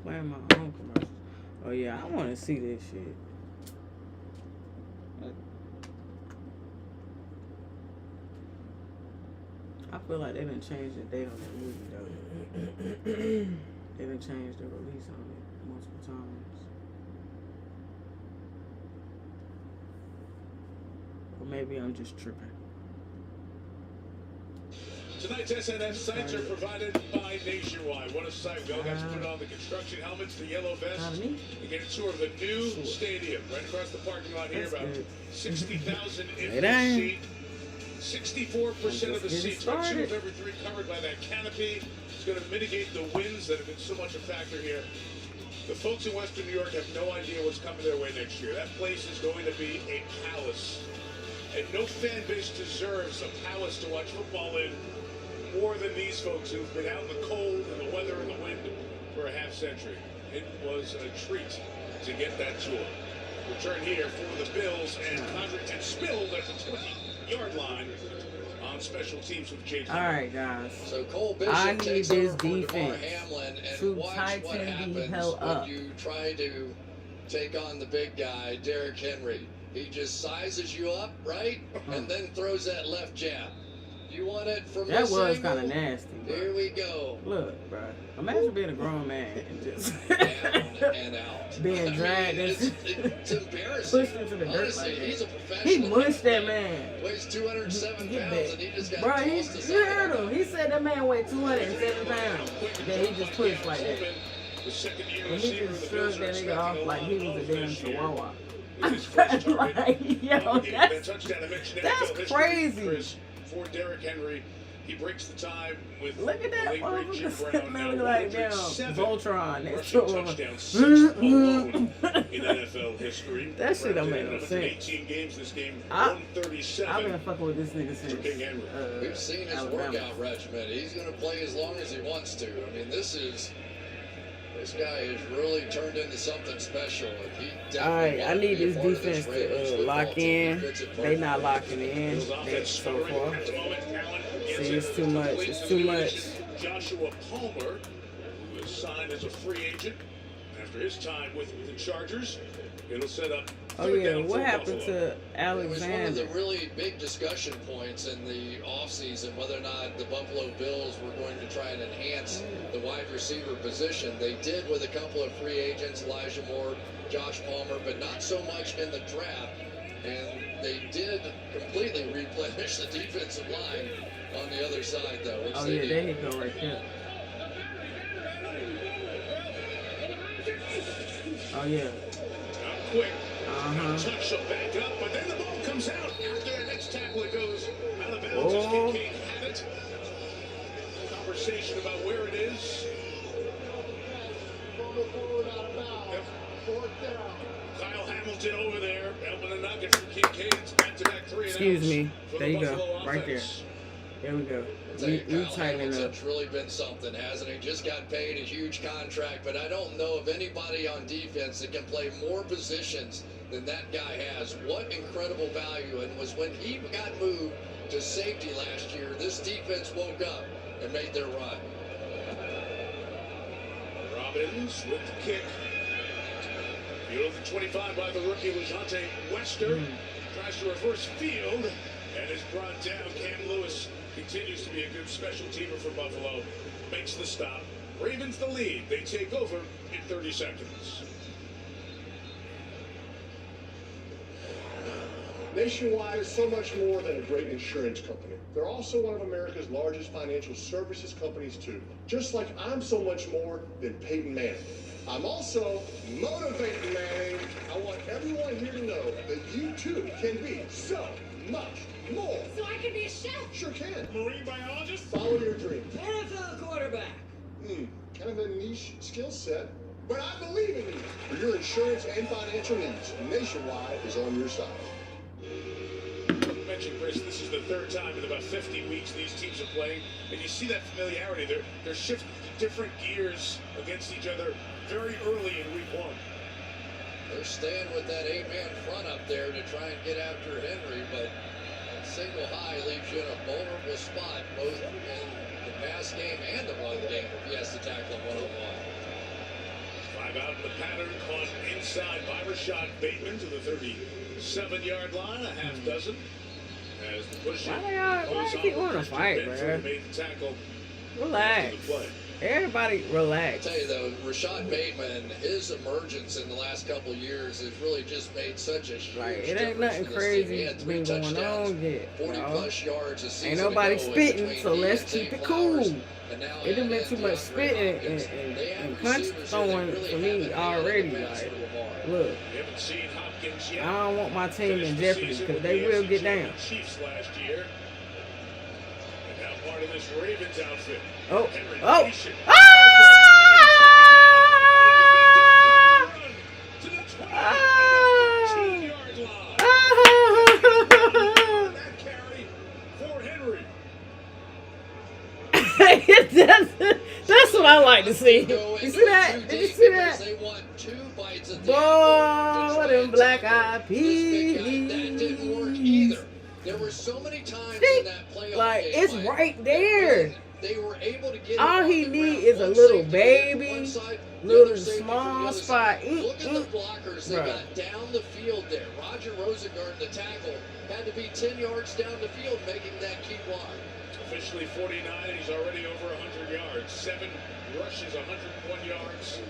I'm playing my own commercials. Oh yeah, I want to see this shit. I feel like they done changed the date on that movie though. They done changed the release on it multiple times. Or maybe I'm just tripping. Tonight's SNF sights are provided by Nationwide. What a sight. We all got to put on the construction helmets, the yellow vests, and get a tour of the new stadium. Right across the parking lot here, about 60,000 in the seat. 64% of the seats, about 2 of every 3 covered by that canopy. It's going to mitigate the winds that have been so much a factor here. The folks in Western New York have no idea what's coming their way next year. That place is going to be a palace. And no fan base deserves a palace to watch football in more than these folks who've been out in the cold and the weather and the wind for a half century. It was a treat to get that tour. Return here for the Bills, and Codrington spilled at the 20-yard line on special teams with Jason. All right, guys. So Cole Bishop I need takes this over for DeMar defense Hamlin, and to watch what tighten the happens hell when up. you try to take on the big guy, Derrick Henry. He just sizes you up, right? And then throws that left jab. You want it from That this was angle? kind of nasty, bro. Here we go. Look, bro. Imagine being a grown man and just Down and out. being dragged it's embarrassing. pushed into the dirt Honestly, like that. he's a professional. He mushed that man. Weighs 207 Get pounds, back. and he just got Bro, you tossed aside. heard him. He said that man weighed 207 pounds. That he just pushed like that. And he just shrugged that nigga off like he was a damn chihuahua. Like, yo, that's crazy. For Derrick Henry, he breaks the tie with Look at that late great Jim motherfucker Brown. sitting Now like damn 107 Voltron next rushing to him. touchdowns, 6 alone in NFL history. That shit don't make Brown no in sense. 18 games this game, I've 137. been fucking with this nigga since King Henry. We've seen his Alabama. workout regimen. He's going to play as long as he wants to. I mean, this guy has really turned into something special. And he definitely Alright, I wanted need to be a this part of defense Ravens to football lock team. in. He fits it They perfectly. not locking in so far. See, it's too much. It's too much. Joshua Palmer, who was signed as a free agent after his time with the Chargers. It'll set up. Oh yeah, what happened to It was one of Alexander? the really big discussion points in the offseason, whether or not the Buffalo Bills were going to try and enhance the wide receiver position. They did with a couple of free agents, Elijah Moore, Josh Palmer, but not so much in the draft. And they did completely replenish the defensive line on the other side, though. Which Oh they yeah, did. there he go right there. Oh yeah. Quick. Uh-huh. Touch back up, but then the ball comes out. After the next tackle, it goes out of bounds. Oh. As Kincaid had it. Conversation about where it is. Yep. Kyle Hamilton over there, helping to knock it from Kincaid. It's back-to-back 3 and Excuse outs me. for There the you go. Buffalo Right there. offense. There we go. Tell you, We Kyle tighten it up. Hamilton's really been something, hasn't he? Just got paid a huge contract, but I don't know of anybody on defense that can play more positions than that guy has. What incredible value. And was when he got moved to safety last year, this defense woke up and made their run. Robbins with the kick. Field the 25 by the rookie Lejante Wester. Tries to reverse field and is brought down. Cam Lewis continues to be a good special teamer for Buffalo. Makes the stop. Ravens the lead. They take over in 30 seconds. Nationwide is so much more than a great insurance company. They're also one of America's largest financial services companies, too. Just like I'm so much more than Peyton Manning. I'm also motivating Manning. I want everyone here to know that you, too, can be so much more. So I can be a chef. Sure can. Marine biologist? Follow your dream. NFL quarterback. Kind of a niche skill set, but I believe in you. For your insurance and financial needs, Nationwide is on your side. You mentioned, Chris, this is the third time in about 50 weeks these teams are playing, and you see that familiarity. They're shifting to different gears against each other very early in week 1. They're staying with that 8-man front up there to try and get after Henry, but single high leaves you in a vulnerable spot, both in the pass game and the run game, if he has to tackle him one-on-one. Timeout in the pattern caught inside by Rashad Bateman to the 37-yard line, a half dozen. As the push Why they keep wanting to fight, bro? made the tackle. Relax. Everybody relax. I tell you though, Rashad Bateman, his emergence in the last couple of years has really just made such a huge Like, it ain't nothing crazy been going on yet. 40+ yards a season. Ain't nobody spitting, so let's keep it cool. It done been too much spitting and punch throwing for me already. Like, look, I don't want my team in jeopardy because they will get down. Chiefs last year. And now part of this Ravens outfit. Oh, oh, ah! That's what I like to see. You see that? Did you see that? Boy, them black eyed peas. There were so many times in that playoff like game, it's right there. They were able to get all he need is a little baby, little small spot. Look at the blockers they got down the field there. Roger Rosengard, the tackle, had to be 10 yards down the field making that key block. Officially 49, and he's already over 100 yards. 7 rushes, 101 yards,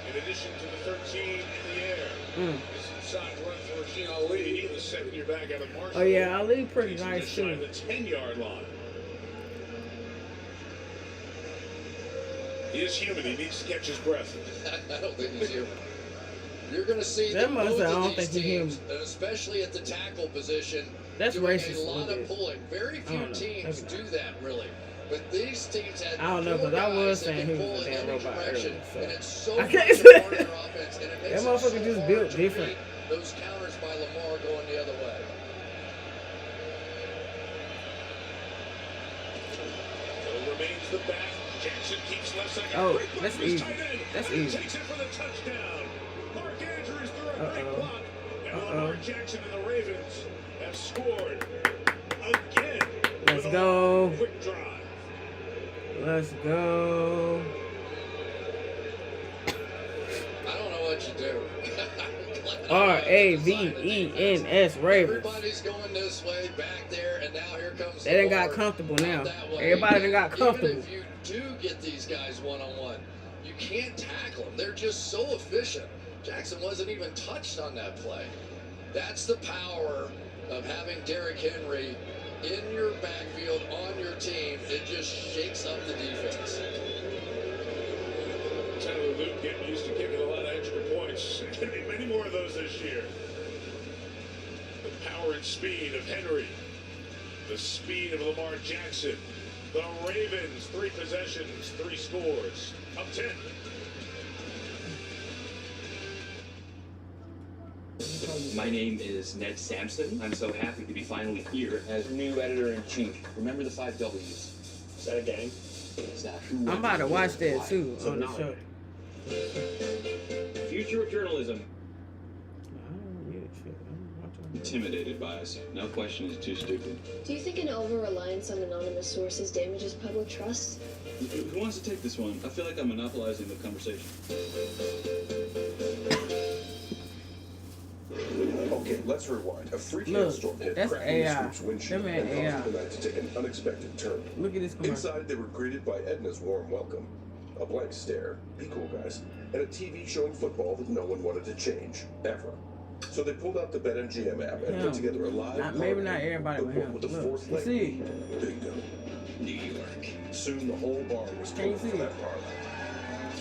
in addition to the 13 in the air. This inside run for Rasheen Ali, the second-year back out of Marshall. Oh yeah, Ali pretty nice too. The 10-yard line. He is human. He needs to catch his breath. I don't think he's human. You're going to see that both I of don't these think teams, he's human. especially at the tackle position, that's doing racist. a lot of pulling. Very few teams do that, really. But these teams had I don't know, because I was saying he was a damn robot earlier. So. And it's so I can't say that motherfucker just built different. Those counters by Lamar going the other way. So remains the back. Jackson keeps left side. Oh, that's easy. That's easy. Takes it for the touchdown. Mark Andrews threw a great block. And Lamar Jackson and the Ravens have scored again. Let's go. Quick drive. Let's go. I don't know what you do. Ravens. Ravens. Everybody's going this way, back there, and now here comes they done got comfortable now. Everybody done got comfortable. Even if you do get these guys one-on-one, you can't tackle them. They're just so efficient. Jackson wasn't even touched on that play. That's the power of having Derrick Henry in your backfield on your team. It just shakes up the defense. Tyler Luke getting used to kicking a lot of extra points. There's going to be many more of those this year. The power and speed of Henry. The speed of Lamar Jackson. The Ravens, 3 possessions, 3 scores. Up 10. My name is Ned Sampson. I'm so happy to be finally here as new editor-in-chief. Remember the 5 W's. Is that a gang? I'm about to watch that too on the show. Future of journalism. Intimidated by us. No question is too stupid. Do you think an over-reliance on anonymous sources damages public trust? Who wants to take this one? I feel like I'm monopolizing the conversation. Okay, let's rewind. A freak hailstorm hit that's cracking AI. the group's windshield That and man AI. causing the night to take an unexpected turn. Look at this commercial. Inside, they were greeted by Edna's warm welcome, a blank stare, be cool guys, and a TV showing football that no one wanted to change, ever. So they pulled out the BetMGM app and put together a live maybe not everybody with him. with the Look, 4th you leg. see. Bingo. New York. Soon the whole bar was Can you pulled for see? that parlay.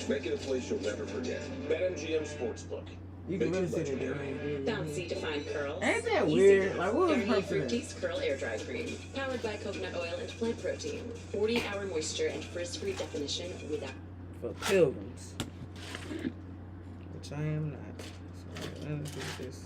Make it a place you'll never forget. BetMGM Sportsbook. You can really see that. Bouncy defined curls. Ain't that weird? Like, what was Garnier her saying? Fructis Curl Air Dry Cream. Powered by coconut oil and plant protein. 40-hour moisture and frizz-free definition without... For pilgrims. Which I am not. So, let me do this.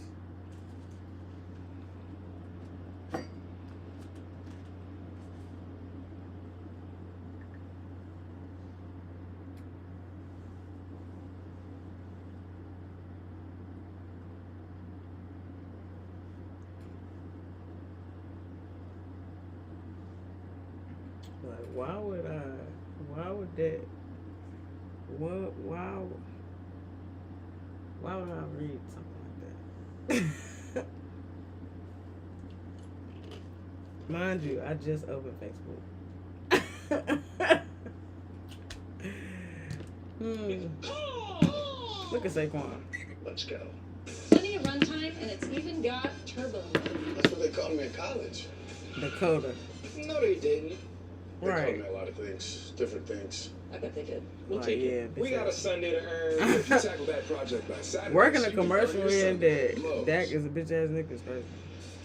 Like, why would that, why, Why would I read something like that? Mind you, I just opened Facebook. Look at Saquon. Let's go. Plenty of runtime, and it's even got turbo mode. That's what they called me in college. Dakota. No, they didn't. They Right. called me a lot of things, different things. I bet they did. We'll take it. We got a Sunday to earn. If you tackle that project by Saturday, Working a you can commercial earn your in Sunday. that Dak is a bitch ass nigga is crazy.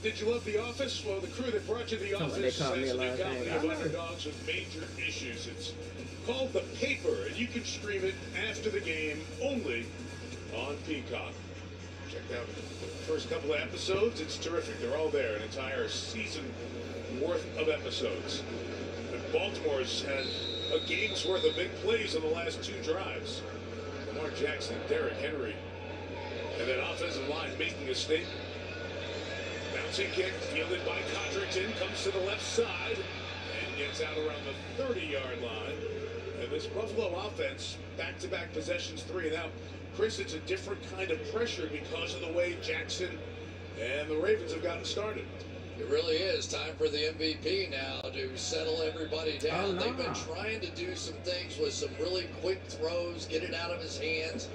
Did you love The Office? Well, the crew that brought you The Something Office they call me has a a lot new of comedy things. of I know. underdogs with major issues. It's called The Paper, and you can stream it after the game only on Peacock. Check out the first couple of episodes. It's terrific. They're all there, an entire season worth of episodes. And Baltimore's had a game's worth of big plays on the last 2 drives. Lamar Jackson, Derrick Henry, and that offensive line making a statement. Bouncing kick fielded by Codrington, comes to the left side and gets out around the 30-yard line. And this Buffalo offense, back-to-back possessions, 3 and out. Chris, it's a different kind of pressure because of the way Jackson and the Ravens have gotten started. It really is time for the MVP now to settle everybody down. Oh, no. They've been trying to do some things with some really quick throws, get it out of his hands.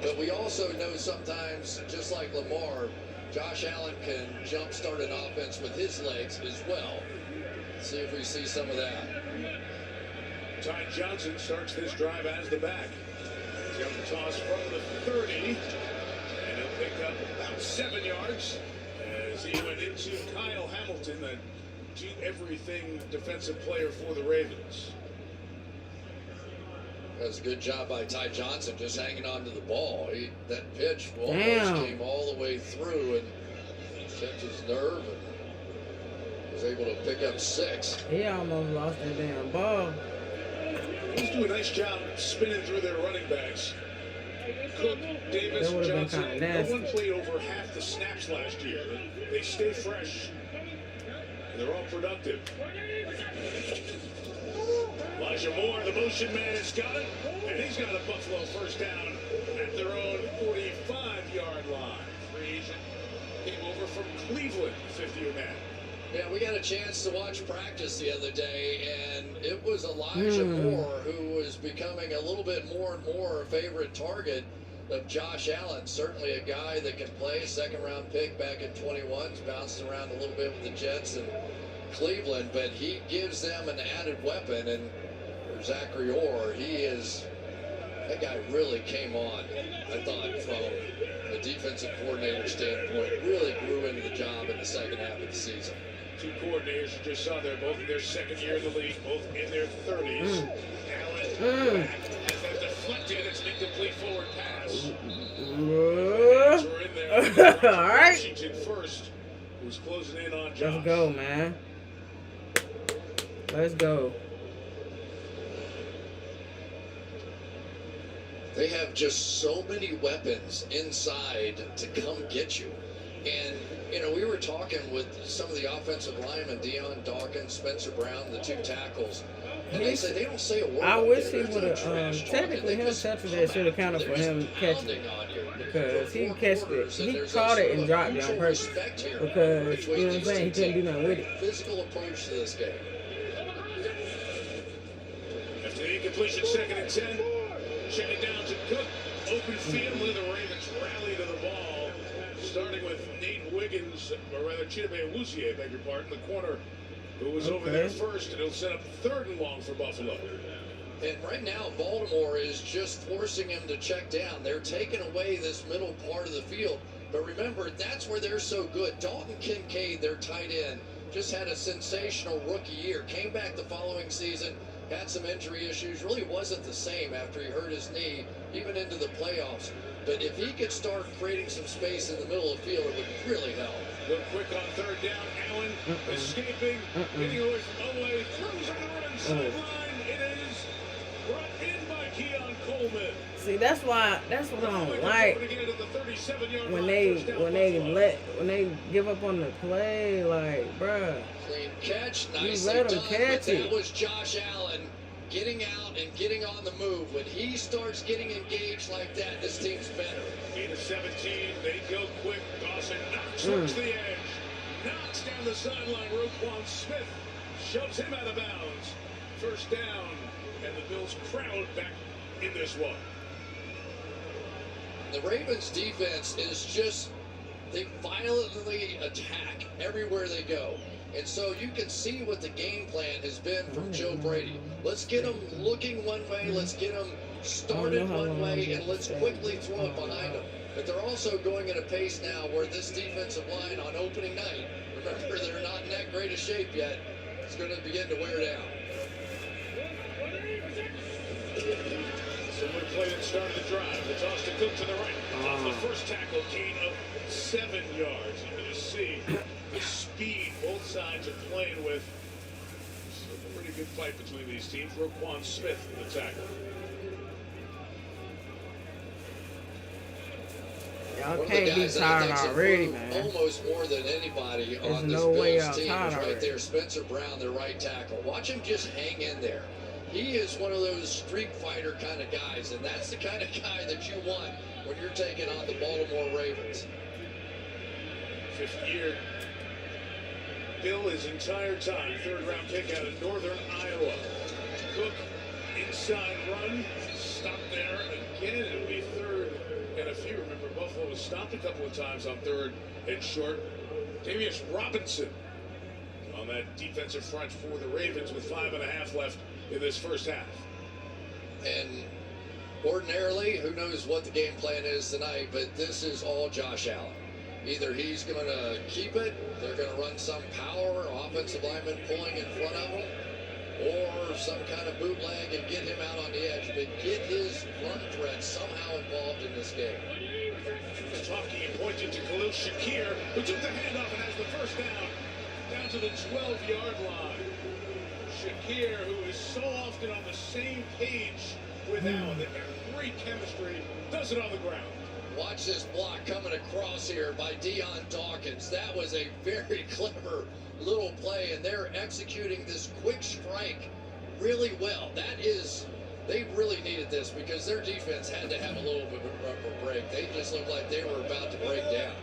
But we also know sometimes, just like Lamar, Josh Allen can jumpstart an offense with his legs as well. Let's see if we see some of that. Ty Johnson starts this drive as the back. He's got the toss from the 30, and he'll pick up about 7 yards as he went into Kyle Hamilton, that do-everything defensive player for the Ravens. That was a good job by Ty Johnson, just hanging on to the ball. That pitch almost Damn. came all the way through and kept his nerve and was able to pick up 6. He almost lost that damn ball. He's doing a nice job spinning through their running backs. Cook, Davis, That would've been Johnson, kinda no nasty. one played over half the snaps last year. They stay fresh. And they're all productive. Elijah Moore, the motion man, has got it. And he's got a Buffalo first down at their own 45-yard line. Free agent came over from Cleveland, 50-year man. Yeah, we got a chance to watch practice the other day, and it was Elijah Moore who was becoming a little bit more and more a favorite target of Josh Allen. Certainly a guy that can play, second-round pick back in 21, bounced around a little bit with the Jets and Cleveland, but he gives them an added weapon. And for Zachary Orr, that guy really came on, I thought, from a defensive coordinator standpoint, really grew into the job in the second half of the season. 2 coordinators you just saw there, both in their second year in the league, both in their 30s. Allen back, has that deflected, it's an incomplete forward pass. Hands were in there. All right. Washington first, who's closing in on Josh. Let's go, man. Let's go. They have just so many weapons inside to come get you. And, we were talking with some of the offensive linemen, Deion Dawkins, Spencer Brown, the 2 tackles, and they said they don't say a word. I up wish there. he would have, technically him touching that should have counted for him catching it. Because he catched it. He caught it and dropped it on purpose. Because, you know what I'm saying, he couldn't do nothing with it. Physical approach to this game. After the incompletion, 2nd and 10. Check it down to Cook. Open field, and the Ravens rally to the ball. Starting with Nate Wiggins, or rather Chidobe Awuzie, beg your pardon, the corner who was over there first, and he'll set up 3rd and long for Buffalo. And right now, Baltimore is just forcing him to check down. They're taking away this middle part of the field. But remember, that's where they're so good. Dalton Kincaid, their tight end, just had a sensational rookie year. Came back the following season, had some injury issues, really wasn't the same after he hurt his knee, even into the playoffs. But if he could start creating some space in the middle of the field, it would really help. Real quick on 3rd down, Allen escaping, getting away from Oweh, throws on the run sideline. It is brought in by Keon Coleman. See, that's what I don't like when they give up on the play, like, bruh. Clean catch, You nicely let him done, catch but it. that was Josh Allen getting out and getting on the move. When he starts getting engaged like that, this team's better. 8 of 17, they go quick. Dawson knocks towards the edge. Knocks down the sideline. Roquan Smith shoves him out of bounds. First down, and the Bills crowd back in this one. The Ravens defense is just, they violently attack everywhere they go. And so you can see what the game plan has been from Joe Brady. Let's get them looking one way, let's get them started one way, and let's quickly throw it behind them. But they're also going at a pace now where this defensive line on opening night, remember they're not in that great a shape yet, it's going to begin to wear down. Similar play that started the drive. The toss to Cook to the right. Off the first tackle, gain of 7 yards. You can just see the speed both sides are playing with. It's a pretty good fight between these teams. Roquan Smith, the tackle. Y'all can't be tired already, man. Almost more than anybody on this Bills team is right there. Spencer Brown, their right tackle. Watch him just hang in there. He is one of those street fighter kind of guys, and that's the kind of guy that you want when you're taking on the Baltimore Ravens. 5th year. Bill his entire time. 3rd round pick out of Northern Iowa. Cook, inside run. Stop there again. It'll be 3rd and a few. Remember, Buffalo was stopped a couple of times on 3rd and short. Davius Robinson on that defensive front for the Ravens with 5.5 left in this first half. And ordinarily, who knows what the game plan is tonight, but this is all Josh Allen. Either he's going to keep it, they're going to run some power, offensive lineman pulling in front of him, or some kind of bootleg and get him out on the edge, but get his run threat somehow involved in this game. Talking and pointing to Khalil Shakir, who took the handoff and has the first down to the 12-yard line. Shakir, who is so often on the same page with Allen, they have great chemistry, does it on the ground. Watch this block coming across here by Deion Dawkins. That was a very clever little play, and they're executing this quick strike really well. That is, they really needed this because their defense had to have a little bit of a break. They just looked like they were about to break down.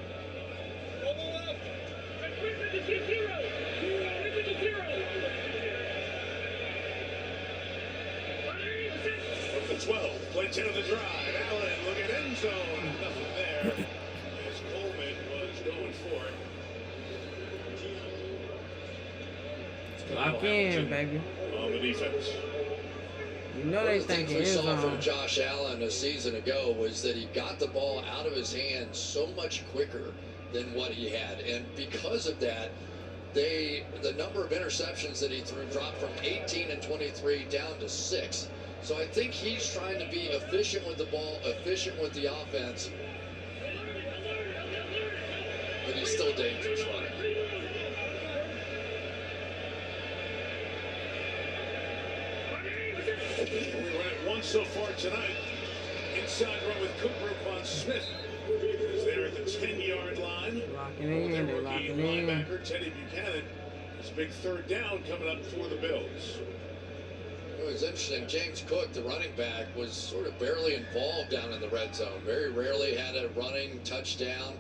From the 12, play 10 of the drive. Allen, look at end zone. Nothing there. As Coleman was going for it. Lock in, baby. On the defense. You know they think we saw from Josh Allen a season ago was that he got the ball out of his hands so much quicker than what he had. And because of that, the number of interceptions that he threw dropped from 18 and 23 down to 6. So I think he's trying to be efficient with the ball, efficient with the offense. But he's still dangerous running. We run it once so far tonight. Inside run with Cook, Roquan Smith is there at the 10-yard line. Locking in, they're locking in. Linebacker Teddy Buchanan. His big 3rd down coming up for the Bills. It was interesting. James Cook, the running back, was sort of barely involved down in the red zone. Very rarely had a running touchdown,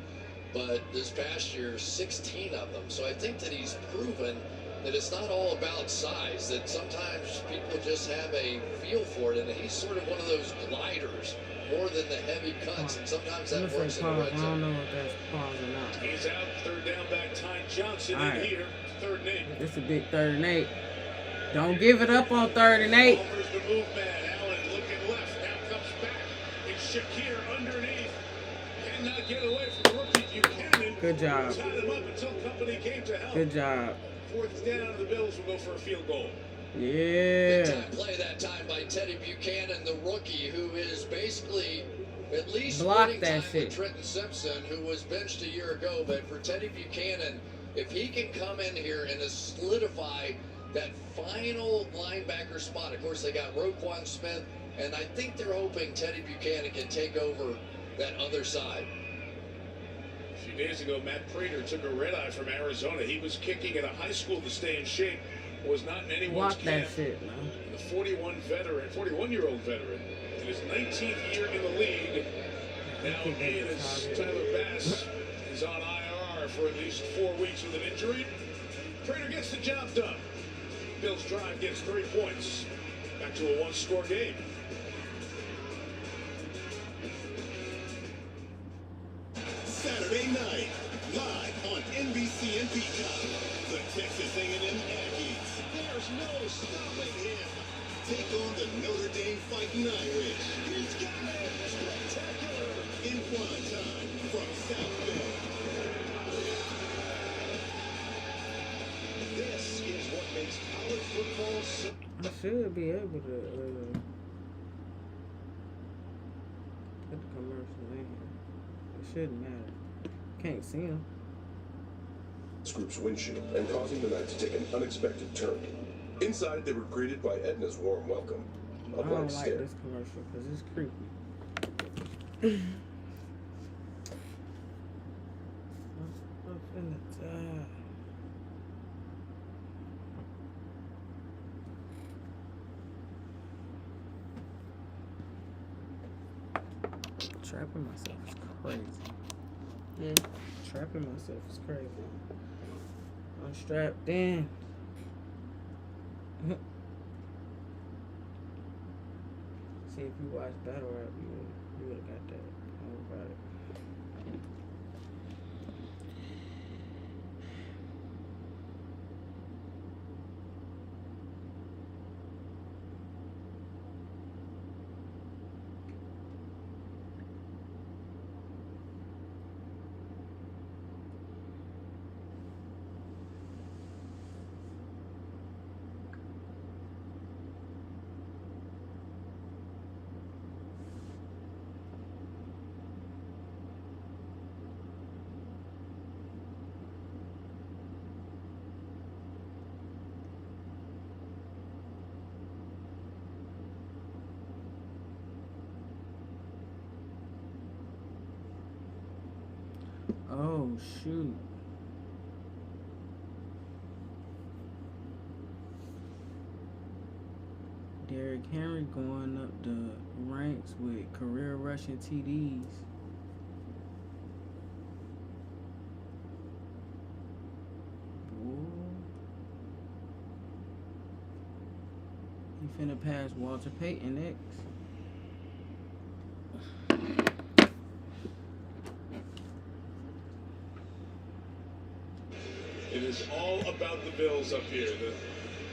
but this past year, 16 of them. So I think that he's proven that it's not all about size, that sometimes people just have a feel for it, and he's sort of one of those gliders more than the heavy cuts, and sometimes that works in the red zone. I don't know if that's pause or not. He's out, 3rd down back, Ty Johnson in here, 3rd and 8. It's a big 3rd and 8. Don't give it up on 3rd and 8. Offers the move man. Allen looking left, now comes back. It's Shakir underneath. Cannot get away from the rookie Buchanan. Good job. Tied him up until company came to help. Good job. 4th down, the Bills will go for a field goal. Yeah. Big time play that time by Teddy Buchanan, the rookie, who is basically at least splitting time with Trenton Simpson, who was benched a year ago. But for Teddy Buchanan, if he can come in here and solidify that final linebacker spot. Of course, they got Roquan Smith, and I think they're hoping Teddy Buchanan can take over that other side. A few days ago, Matt Prater took a red-eye from Arizona. He was kicking at a high school to stay in shape was not in anyone's Block that camp. shit, man. The 41-year-old veteran, in his 19th year in the league. Now he and his Tyler Bass is on IR for at least 4 weeks with an injury. Prater gets the job done. Bills drive gets 3 points. Back to a one-score game. Saturday night, live on NBC and Peacock. The Texas A&M Aggies. There's no stopping him. Take on the Notre Dame Fighting Irish. He's got it. Spectacular. In prime time from South Bend. This is what makes college football so... I should be able to put the commercial in here. It shouldn't matter. Can't see them. This group's windshield and causing the night to take an unexpected turn. Inside, they were greeted by Edna's warm welcome. A I don't blank like stare. this commercial because it's creepy. I'm finna die. Trapping myself is crazy. Trapping myself is crazy. I'm strapped in. See, if you watch Battle Rap, you would have got that. Don't worry about it. Oh, shoot. Derrick Henry going up the ranks with career rushing TDs. Ooh. He finna pass Walter Payton next. It is all about the Bills up here. The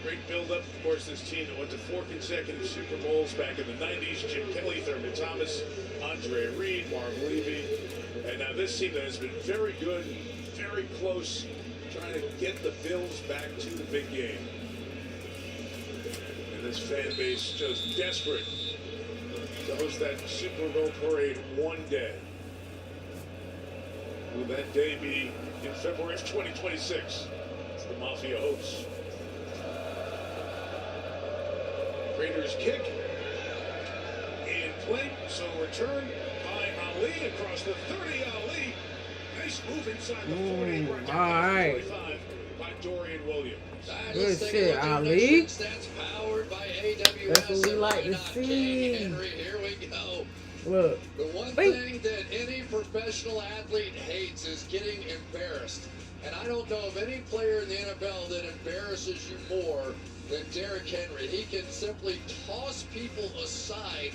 great build-up, of course, this team that went to 4 consecutive Super Bowls back in the 90s. Jim Kelly, Thurman Thomas, Andre Reed, Marv Levy. And now this team that has been very good, very close, trying to get the Bills back to the big game. And this fan base just desperate to host that Super Bowl parade one day. Will that day be in February of 2026? The Mafia hopes. Raiders kick in play, so return by Ali across the 30. Ali, nice move inside the 40. Brought down all right. 45 by Dorian Williams. Good shit, Ali. That's powered by AWS. That's what we like to see. Henry, here we go. Look. The one thing that any professional athlete hates is getting embarrassed. And I don't know of any player in the NFL that embarrasses you more than Derrick Henry. He can simply toss people aside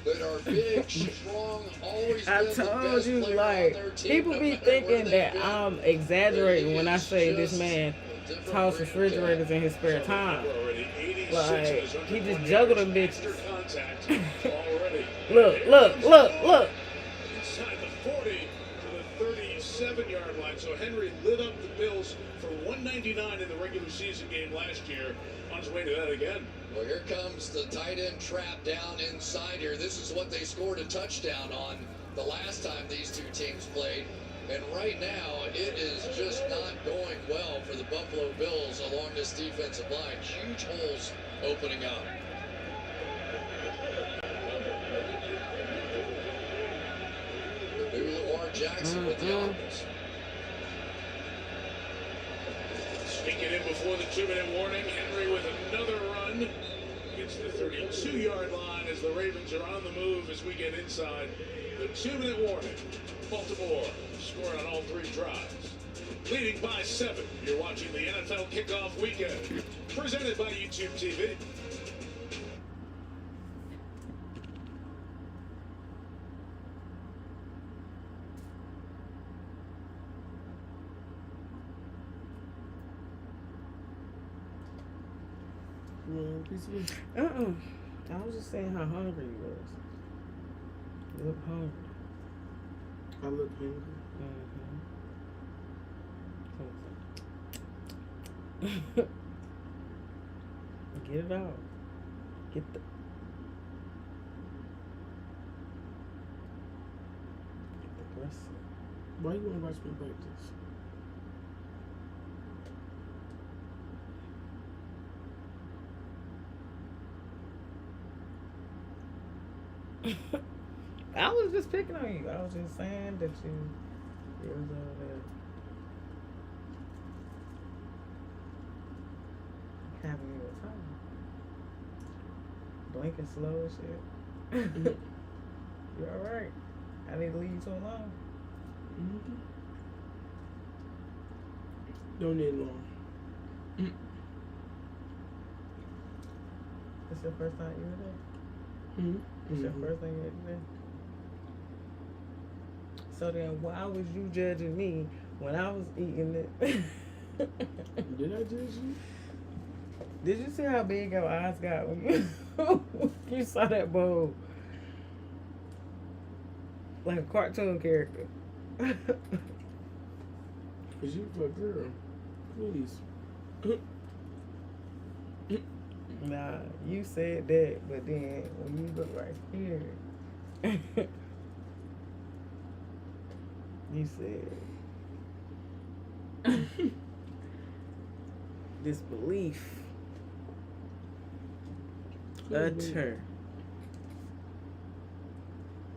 that are big, strong, always I been the told best you, player like, on their team, people no be matter where thinking they've that been. I'm exaggerating when I say this Just man a different toss breed of refrigerators in his spare time. Like, he just juggled them bitches. Look. Inside the 40 to the 37-yard line. So Henry lit up the Bills for 199 in the regular season game last year. On his way to that again. Well, here comes the tight end trap down inside here. This is what they scored a touchdown on the last time these two teams played. And right now, it is just not going well for the Buffalo Bills along this defensive line. Huge holes opening up. The new Lamar Jackson with the offense. Sneaking in before the 2-minute warning. Henry with another run. Gets to the 32-yard line as the Ravens are on the move as we get inside the 2-minute warning. Baltimore scoring on all 3 drives. Leading by 7. You're watching the NFL Kickoff Weekend. Presented by YouTube TV. I was just saying how hungry you was. You look hungry. I look hungry. Get it out. Get the. Get the breast. Why you want to watch me practice? I was just picking on you. I was just saying that you was over there having you a time. Blinking slow and shit. You alright? I need to leave you too alone. Don't need long. This your first time you were there? This your first time you were there? So then why was you judging me when I was eating it? Did I judge you? Did you see how big your eyes got when you saw that bowl? Like a cartoon character. Cause you a girl. Please. Nah, you said that, but then when you look right here, you said disbelief. Utter.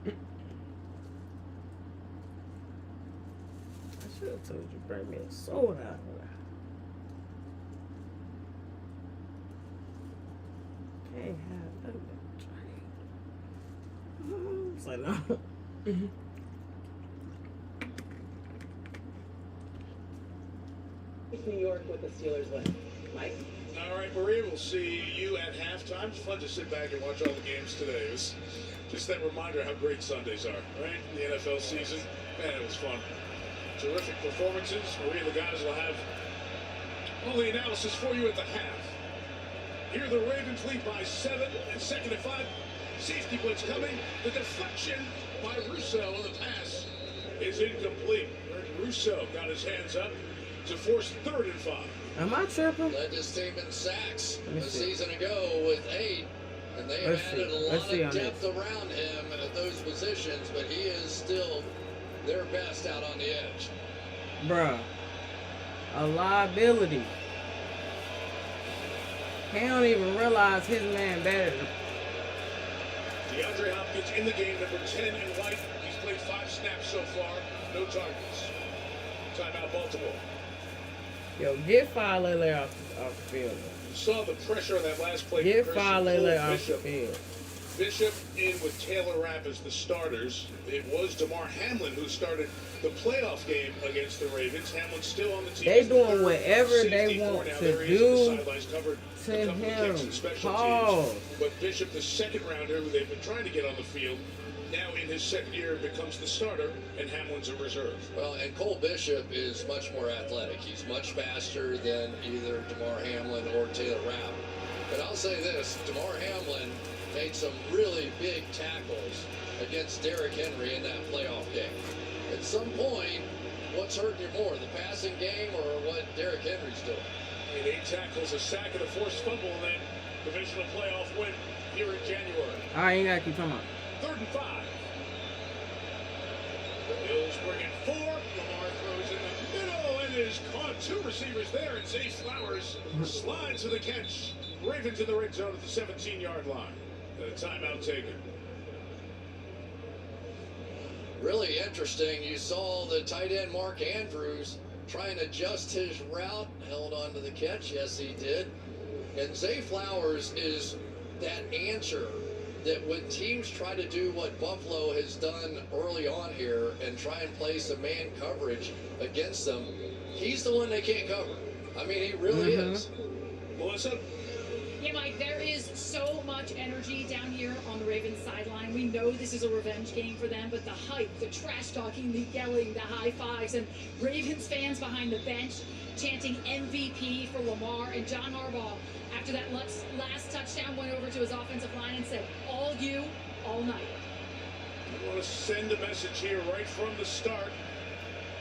I should have told you bring me a soda. Can't have nothing to drink. It's like, no. New York with the Steelers win. Mike? All right, Maria, we'll see you at halftime. It's fun to sit back and watch all the games today. It was just that reminder how great Sundays are, right? The NFL season. Man, it was fun. Terrific performances. Maria, the guys will have all the analysis for you at the half. Here the Ravens lead by 7 and 2nd and 5. Safety blitz coming. The deflection by Russo on the pass is incomplete. Russo got his hands up to force 3rd and 5. Am I tripping? Led this team in sacks a season ago with 8, and they have added a lot of depth around him at those positions, but he is still their best out on the edge. Bruh, a liability. He don't even realize his man better. DeAndre Hopkins in the game, number 10 in white. He's played 5 snaps so far, no targets. Timeout, Baltimore. Yo, get Falele off the field. You saw the pressure on that last play. Get Falele off the field. Bishop in with Taylor Rapp as the starters. It was Damar Hamlin who started the playoff game against the Ravens. Hamlin's still on the team. They doing whatever they want to do to him. Pause. But Bishop, the second rounder who they've been trying to get on the field, now in his second year becomes the starter, and Hamlin's a reserve. Well, and Cole Bishop is much more athletic. He's much faster than either Damar Hamlin or Taylor Rapp. But I'll say this, Damar Hamlin made some really big tackles against Derrick Henry in that playoff game. At some point, what's hurting you more, the passing game or what Derrick Henry's doing? And 8 tackles, a sack, and a forced fumble in that divisional playoff win here in January. All right, you got to keep talking about. 3rd and 5. The Bills bring it 4. Lamar throws in the middle and is caught. 2 receivers there, and Zay Flowers slides to the catch. Ravens in the red zone at the 17-yard line. And a timeout taken. Really interesting. You saw the tight end Mark Andrews try and adjust his route, held on to the catch. Yes, he did. And Zay Flowers is that answer that when teams try to do what Buffalo has done early on here and try and play some man coverage against them, he's the one they can't cover. I mean, he really is. Melissa? Yeah, Mike, there is so much energy down here on the Ravens sideline. We know this is a revenge game for them, but the hype, the trash talking, the yelling, the high fives, and Ravens fans behind the bench chanting MVP for Lamar, and John Harbaugh, after that last touchdown, went over to his offensive line and said, all you, all night. I want to send a message here right from the start.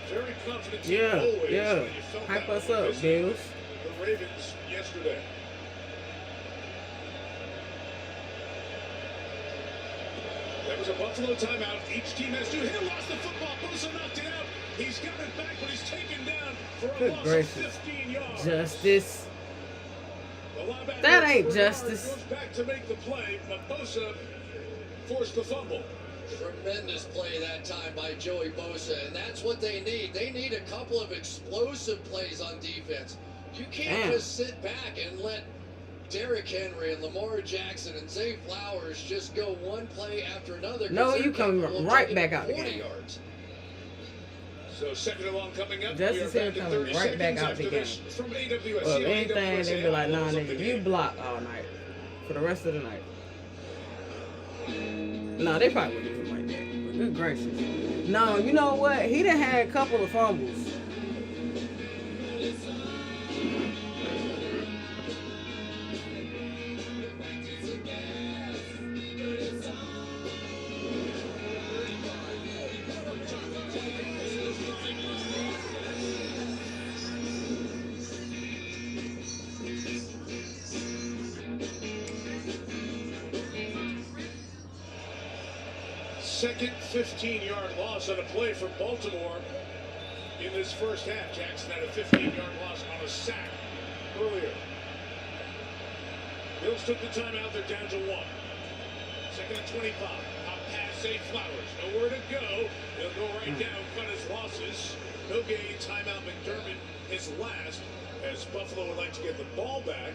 Very confident. Yeah, always, yeah. You felt Hype that us when up, visiting Bills. The Ravens yesterday. That was a Buffalo timeout. Each team has 2. Hill lost the football. Bosa knocked it out. He's got it back, but he's taken down for a Good loss gracious. of 15 yards. Justice. The linebacker That ain't for justice. Goes back to make the play, but Bosa forced the fumble. Tremendous play that time by Joey Bosa, and that's what they need. They need a couple of explosive plays on defense. You can't just sit back and let Derrick Henry and Lamar Jackson and Zay Flowers just go one play after another. No, you come right back out the 40 game. yards. So second and long coming up. Justice Hill coming right back out the game. From AWS. Well, if anything, they be like, nah, nigga, you block all night. For the rest of the night. No, they probably wouldn't do him like that. But good gracious. No, you know what? He done had a couple of fumbles. Second 15-yard loss on a play for Baltimore in this first half. Jackson had a 15-yard loss on a sack earlier. Bills took the timeout. They're down to 1. Second and 25. Pop pass, Zay Flowers. Nowhere to go. He'll go right down, cut his losses. No gain. Timeout. McDermott his last, as Buffalo would like to get the ball back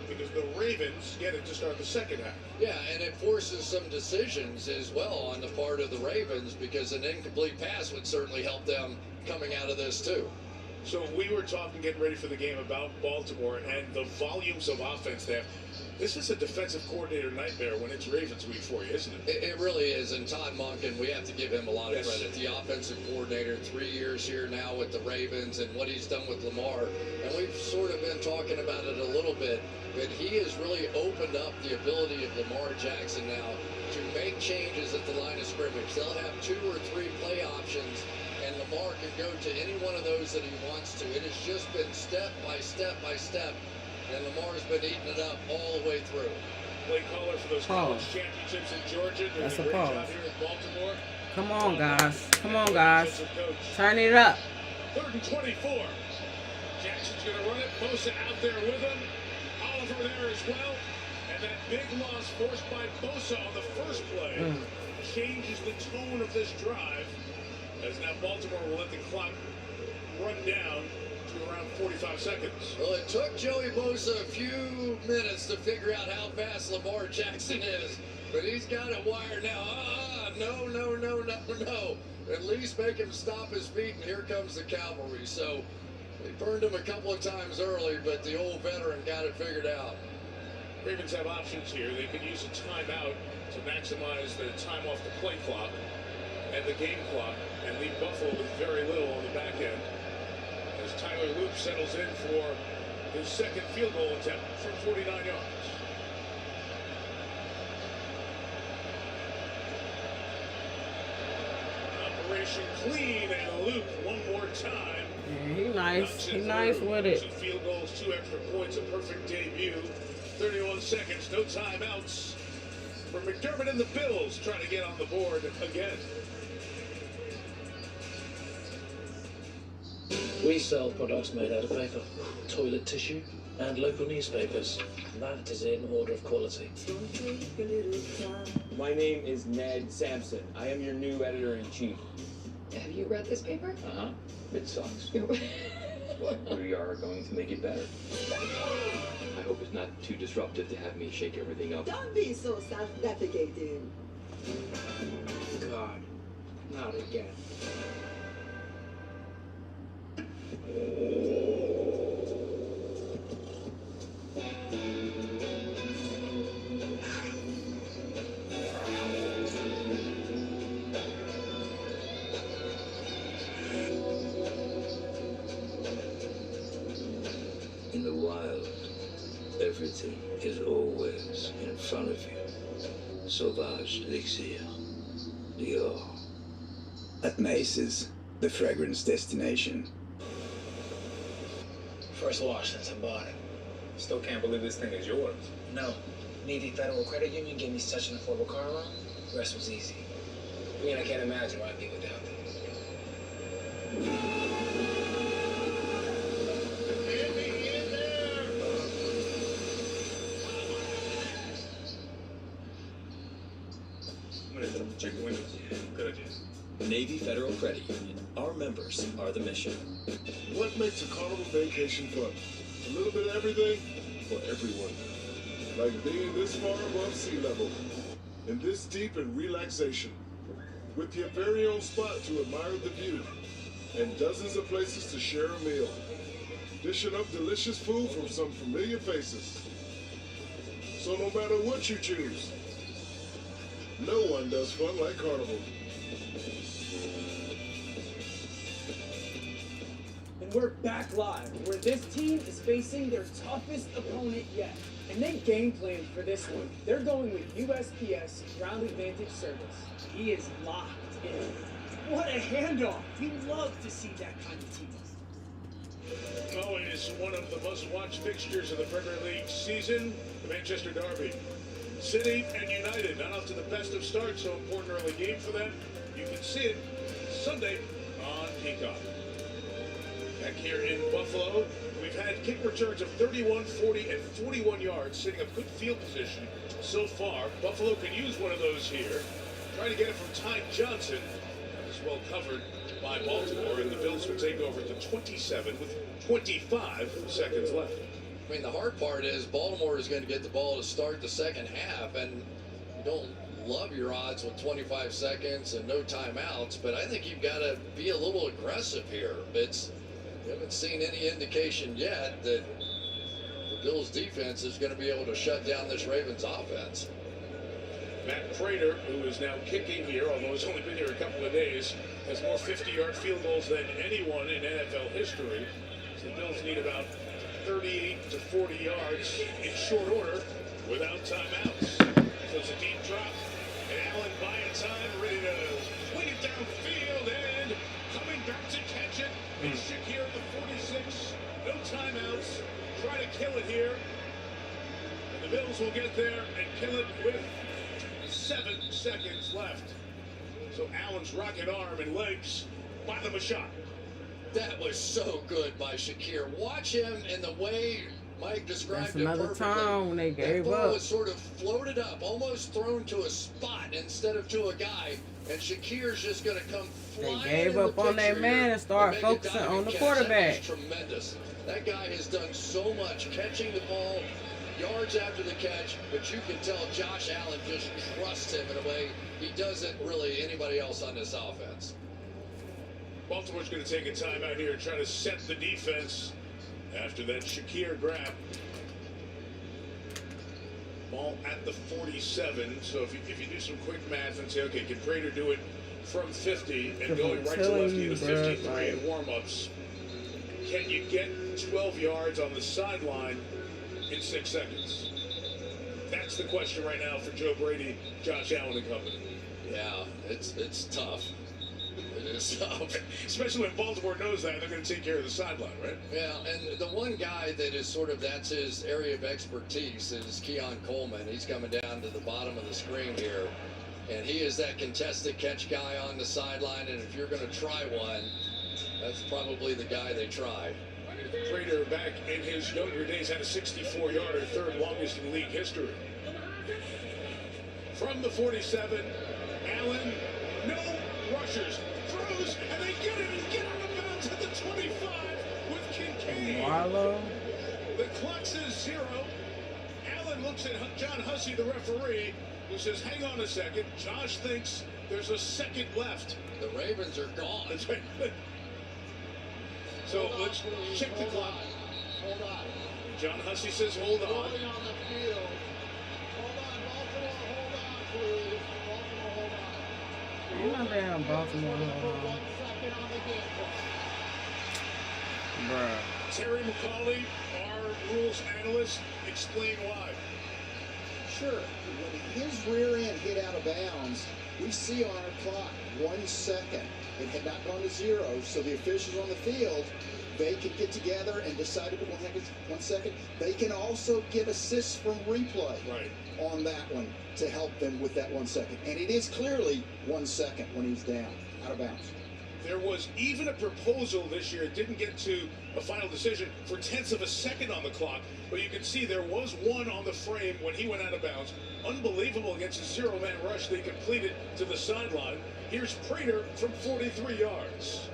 because the Ravens get it to start the second half. Yeah, and it forces some decisions as well on the part of the Ravens, because an incomplete pass would certainly help them coming out of this too. So we were talking, getting ready for the game, about Baltimore and the volumes of offense they have. This is a defensive coordinator nightmare when it's Ravens week for you, isn't it? It really is, and Todd Monken, we have to give him a lot of credit. The offensive coordinator, 3 years here now with the Ravens, and what he's done with Lamar. And we've sort of been talking about it a little bit, but he has really opened up the ability of Lamar Jackson now to make changes at the line of scrimmage. They'll have 2 or 3 play options, and Lamar can go to any one of those that he wants to. It has just been step by step by step, and Lamar's been eating it up all the way through. Play caller for those college championships in Georgia. Doing That's a a great pause. job here in Baltimore. Come on, guys. Come on, guys. Turn it up. 3rd and 24. Jackson's going to run it. Bosa out there with him. Oliver there as well. And that big loss forced by Bosa on the first play changes the tone of this drive, as now Baltimore will let the clock run down to around 45 seconds. Well, it took Joey Bosa a few minutes to figure out how fast Lamar Jackson is, but he's got it wired now. No. At least make him stop his feet, and here comes the cavalry. So they burned him a couple of times early, but the old veteran got it figured out. Ravens have options here. They can use a timeout to maximize the time off the play clock and the game clock and leave Buffalo with very little on the back end, as Tyler Loop settles in for his second field goal attempt from 49 yards. Operation clean, and Luke one more time. Yeah, he nice. He nice with it. 2 field goals, 2 extra points, a perfect debut. 31 seconds, no timeouts for McDermott and the Bills trying to get on the board again. We sell products made out of paper, toilet tissue, and local newspapers. That is in order of quality. My name is Ned Sampson. I am your new editor-in-chief. Have you read this paper? Uh-huh. It sucks. But we are going to make it better. I hope it's not too disruptive to have me shake everything up. Don't be so self-deprecating. God, not again. In the wild, everything is always in front of you. Sauvage Elixir. Dior. At Mace's, the fragrance destination. First wash since I bought it. Still can't believe this thing is yours. No. Navy Federal Credit Union gave me such an affordable car loan. The rest was easy. I mean, I can't imagine why people doubt it. I'm gonna check the windows. Good idea. Navy Federal Credit Union. Our members are the mission. What makes a carnival vacation fun? A little bit of everything for everyone. Like being this far above sea level, and this deep in relaxation, with your very own spot to admire the view, and dozens of places to share a meal, dishing up delicious food from some familiar faces. So no matter what you choose, no one does fun like Carnival. And we're back live, where this team is facing their toughest opponent yet. And they game planned for this one. They're going with USPS Ground Advantage Service. He is locked in. What a handoff. We love to see that kind of team. Oh, it is one of the most-watched fixtures of the Premier League season, the Manchester Derby. City and United, not off to the best of starts, so important early game for them. You can see it Sunday on Peacock. Back here in Buffalo, we've had kick returns of 31, 40, and 41 yards, setting up good field position so far. Buffalo can use one of those here. Trying to get it from Ty Johnson. That was well covered by Baltimore, and the Bills would take over to 27 with 25 seconds left. I mean, the hard part is Baltimore is going to get the ball to start the second half, and you don't love your odds with 25 seconds and no timeouts, but I think you've got to be a little aggressive here. We haven't seen any indication yet that the Bills' defense is going to be able to shut down this Ravens offense. Matt Prater, who is now kicking here, although he's only been here a couple of days, has more 50-yard field goals than anyone in NFL history. So the Bills need about 38 to 40 yards in short order without timeouts. So it's a deep drop, and Allen buying time, ready to swing it downfield, and coming back to catch it is Shakir at the 46. No timeouts. Try to kill it here. And the Bills will get there and kill it with 7 seconds left. So Allen's rocket arm and legs buy them a shot. That was so good by Shakir. Watch him in the way Mike described That's it another perfectly. time when they gave that ball up. was sort of floated up, almost thrown to a spot instead of to a guy, and Shakir's just going to come flying. They gave up on that man and started focusing on the quarterback. That was tremendous. That guy has done so much catching the ball, yards after the catch, but you can tell Josh Allen just trusts him in a way he doesn't really anybody else on this offense. Baltimore's going to take a timeout here and try to set the defense after that Shakir grab. Ball at the 47. So if you do some quick math and say, okay, can Prater do it from 50 and going right to lefty to 53 in warm-ups? Can you get 12 yards on the sideline in 6 seconds? That's the question right now for Joe Brady, Josh Allen and company. Yeah, it's tough. It is tough. Especially when Baltimore knows that, they're going to take care of the sideline, right? Yeah, and the one guy that is sort of, that's his area of expertise is Keon Coleman. He's coming down to the bottom of the screen here. And he is that contested catch guy on the sideline, and if you're going to try one, That's probably the guy they tried. Prater, back in his younger days, had a 64-yarder, third longest in league history. From the 47, Allen, no rushers, throws, and they get it and get out of bounds at the 25 with Kincaid. Marlo. The clock says 0. Allen looks at John Hussey, the referee, who says, hang on a second. Josh thinks there's a second left. The Ravens are gone. That's right. So let's check the clock. Hold on. John Hussey says, hold on. Rolling on the field. Hold on, Baltimore, hold on, please. Baltimore, hold on. Ain't no damn Baltimore. Hold on. 1 second on the game clock. Bruh. Terry McCauley, our rules analyst, explain why. Sure. When his rear end hit out of bounds, we see on our clock 1 second. It had not gone to 0, so the officials on the field, they could get together and decide to put 1 second. They can also give assists from replay on that one to help them with that 1 second. And it is clearly 1 second when he's down, out of bounds. There was even a proposal this year, it didn't get to a final decision, for tenths of a second on the clock, but you can see there was one on the frame when he went out of bounds. Unbelievable against a zero-man rush they completed to the sideline. Here's Prater from 43 yards.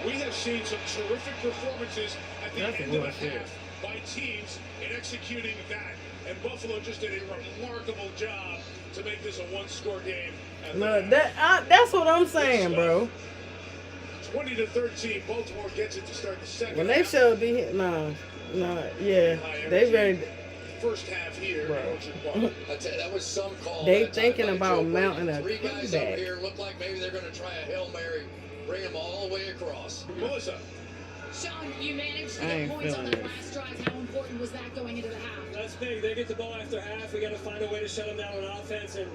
We have seen some terrific performances at the end of a half by teams in executing that, and Buffalo just did a remarkable job to make this a one-score game. Look, that's what I'm saying, bro. 20-13, Baltimore gets it to start the second When they half. showed the yeah, they ready. First half here, Bro. I tell you, that was some call. They that time thinking by about Joe Brady. mounting a 3 guys comeback. up here look like maybe they're going to try a Hail Mary, bring them all the way across. Melissa. Sean, you managed to I get ain't points on feeling that this. last drive. How important was that going into the half? That's big. They get the ball after half. We got to find a way to shut them down on offense, and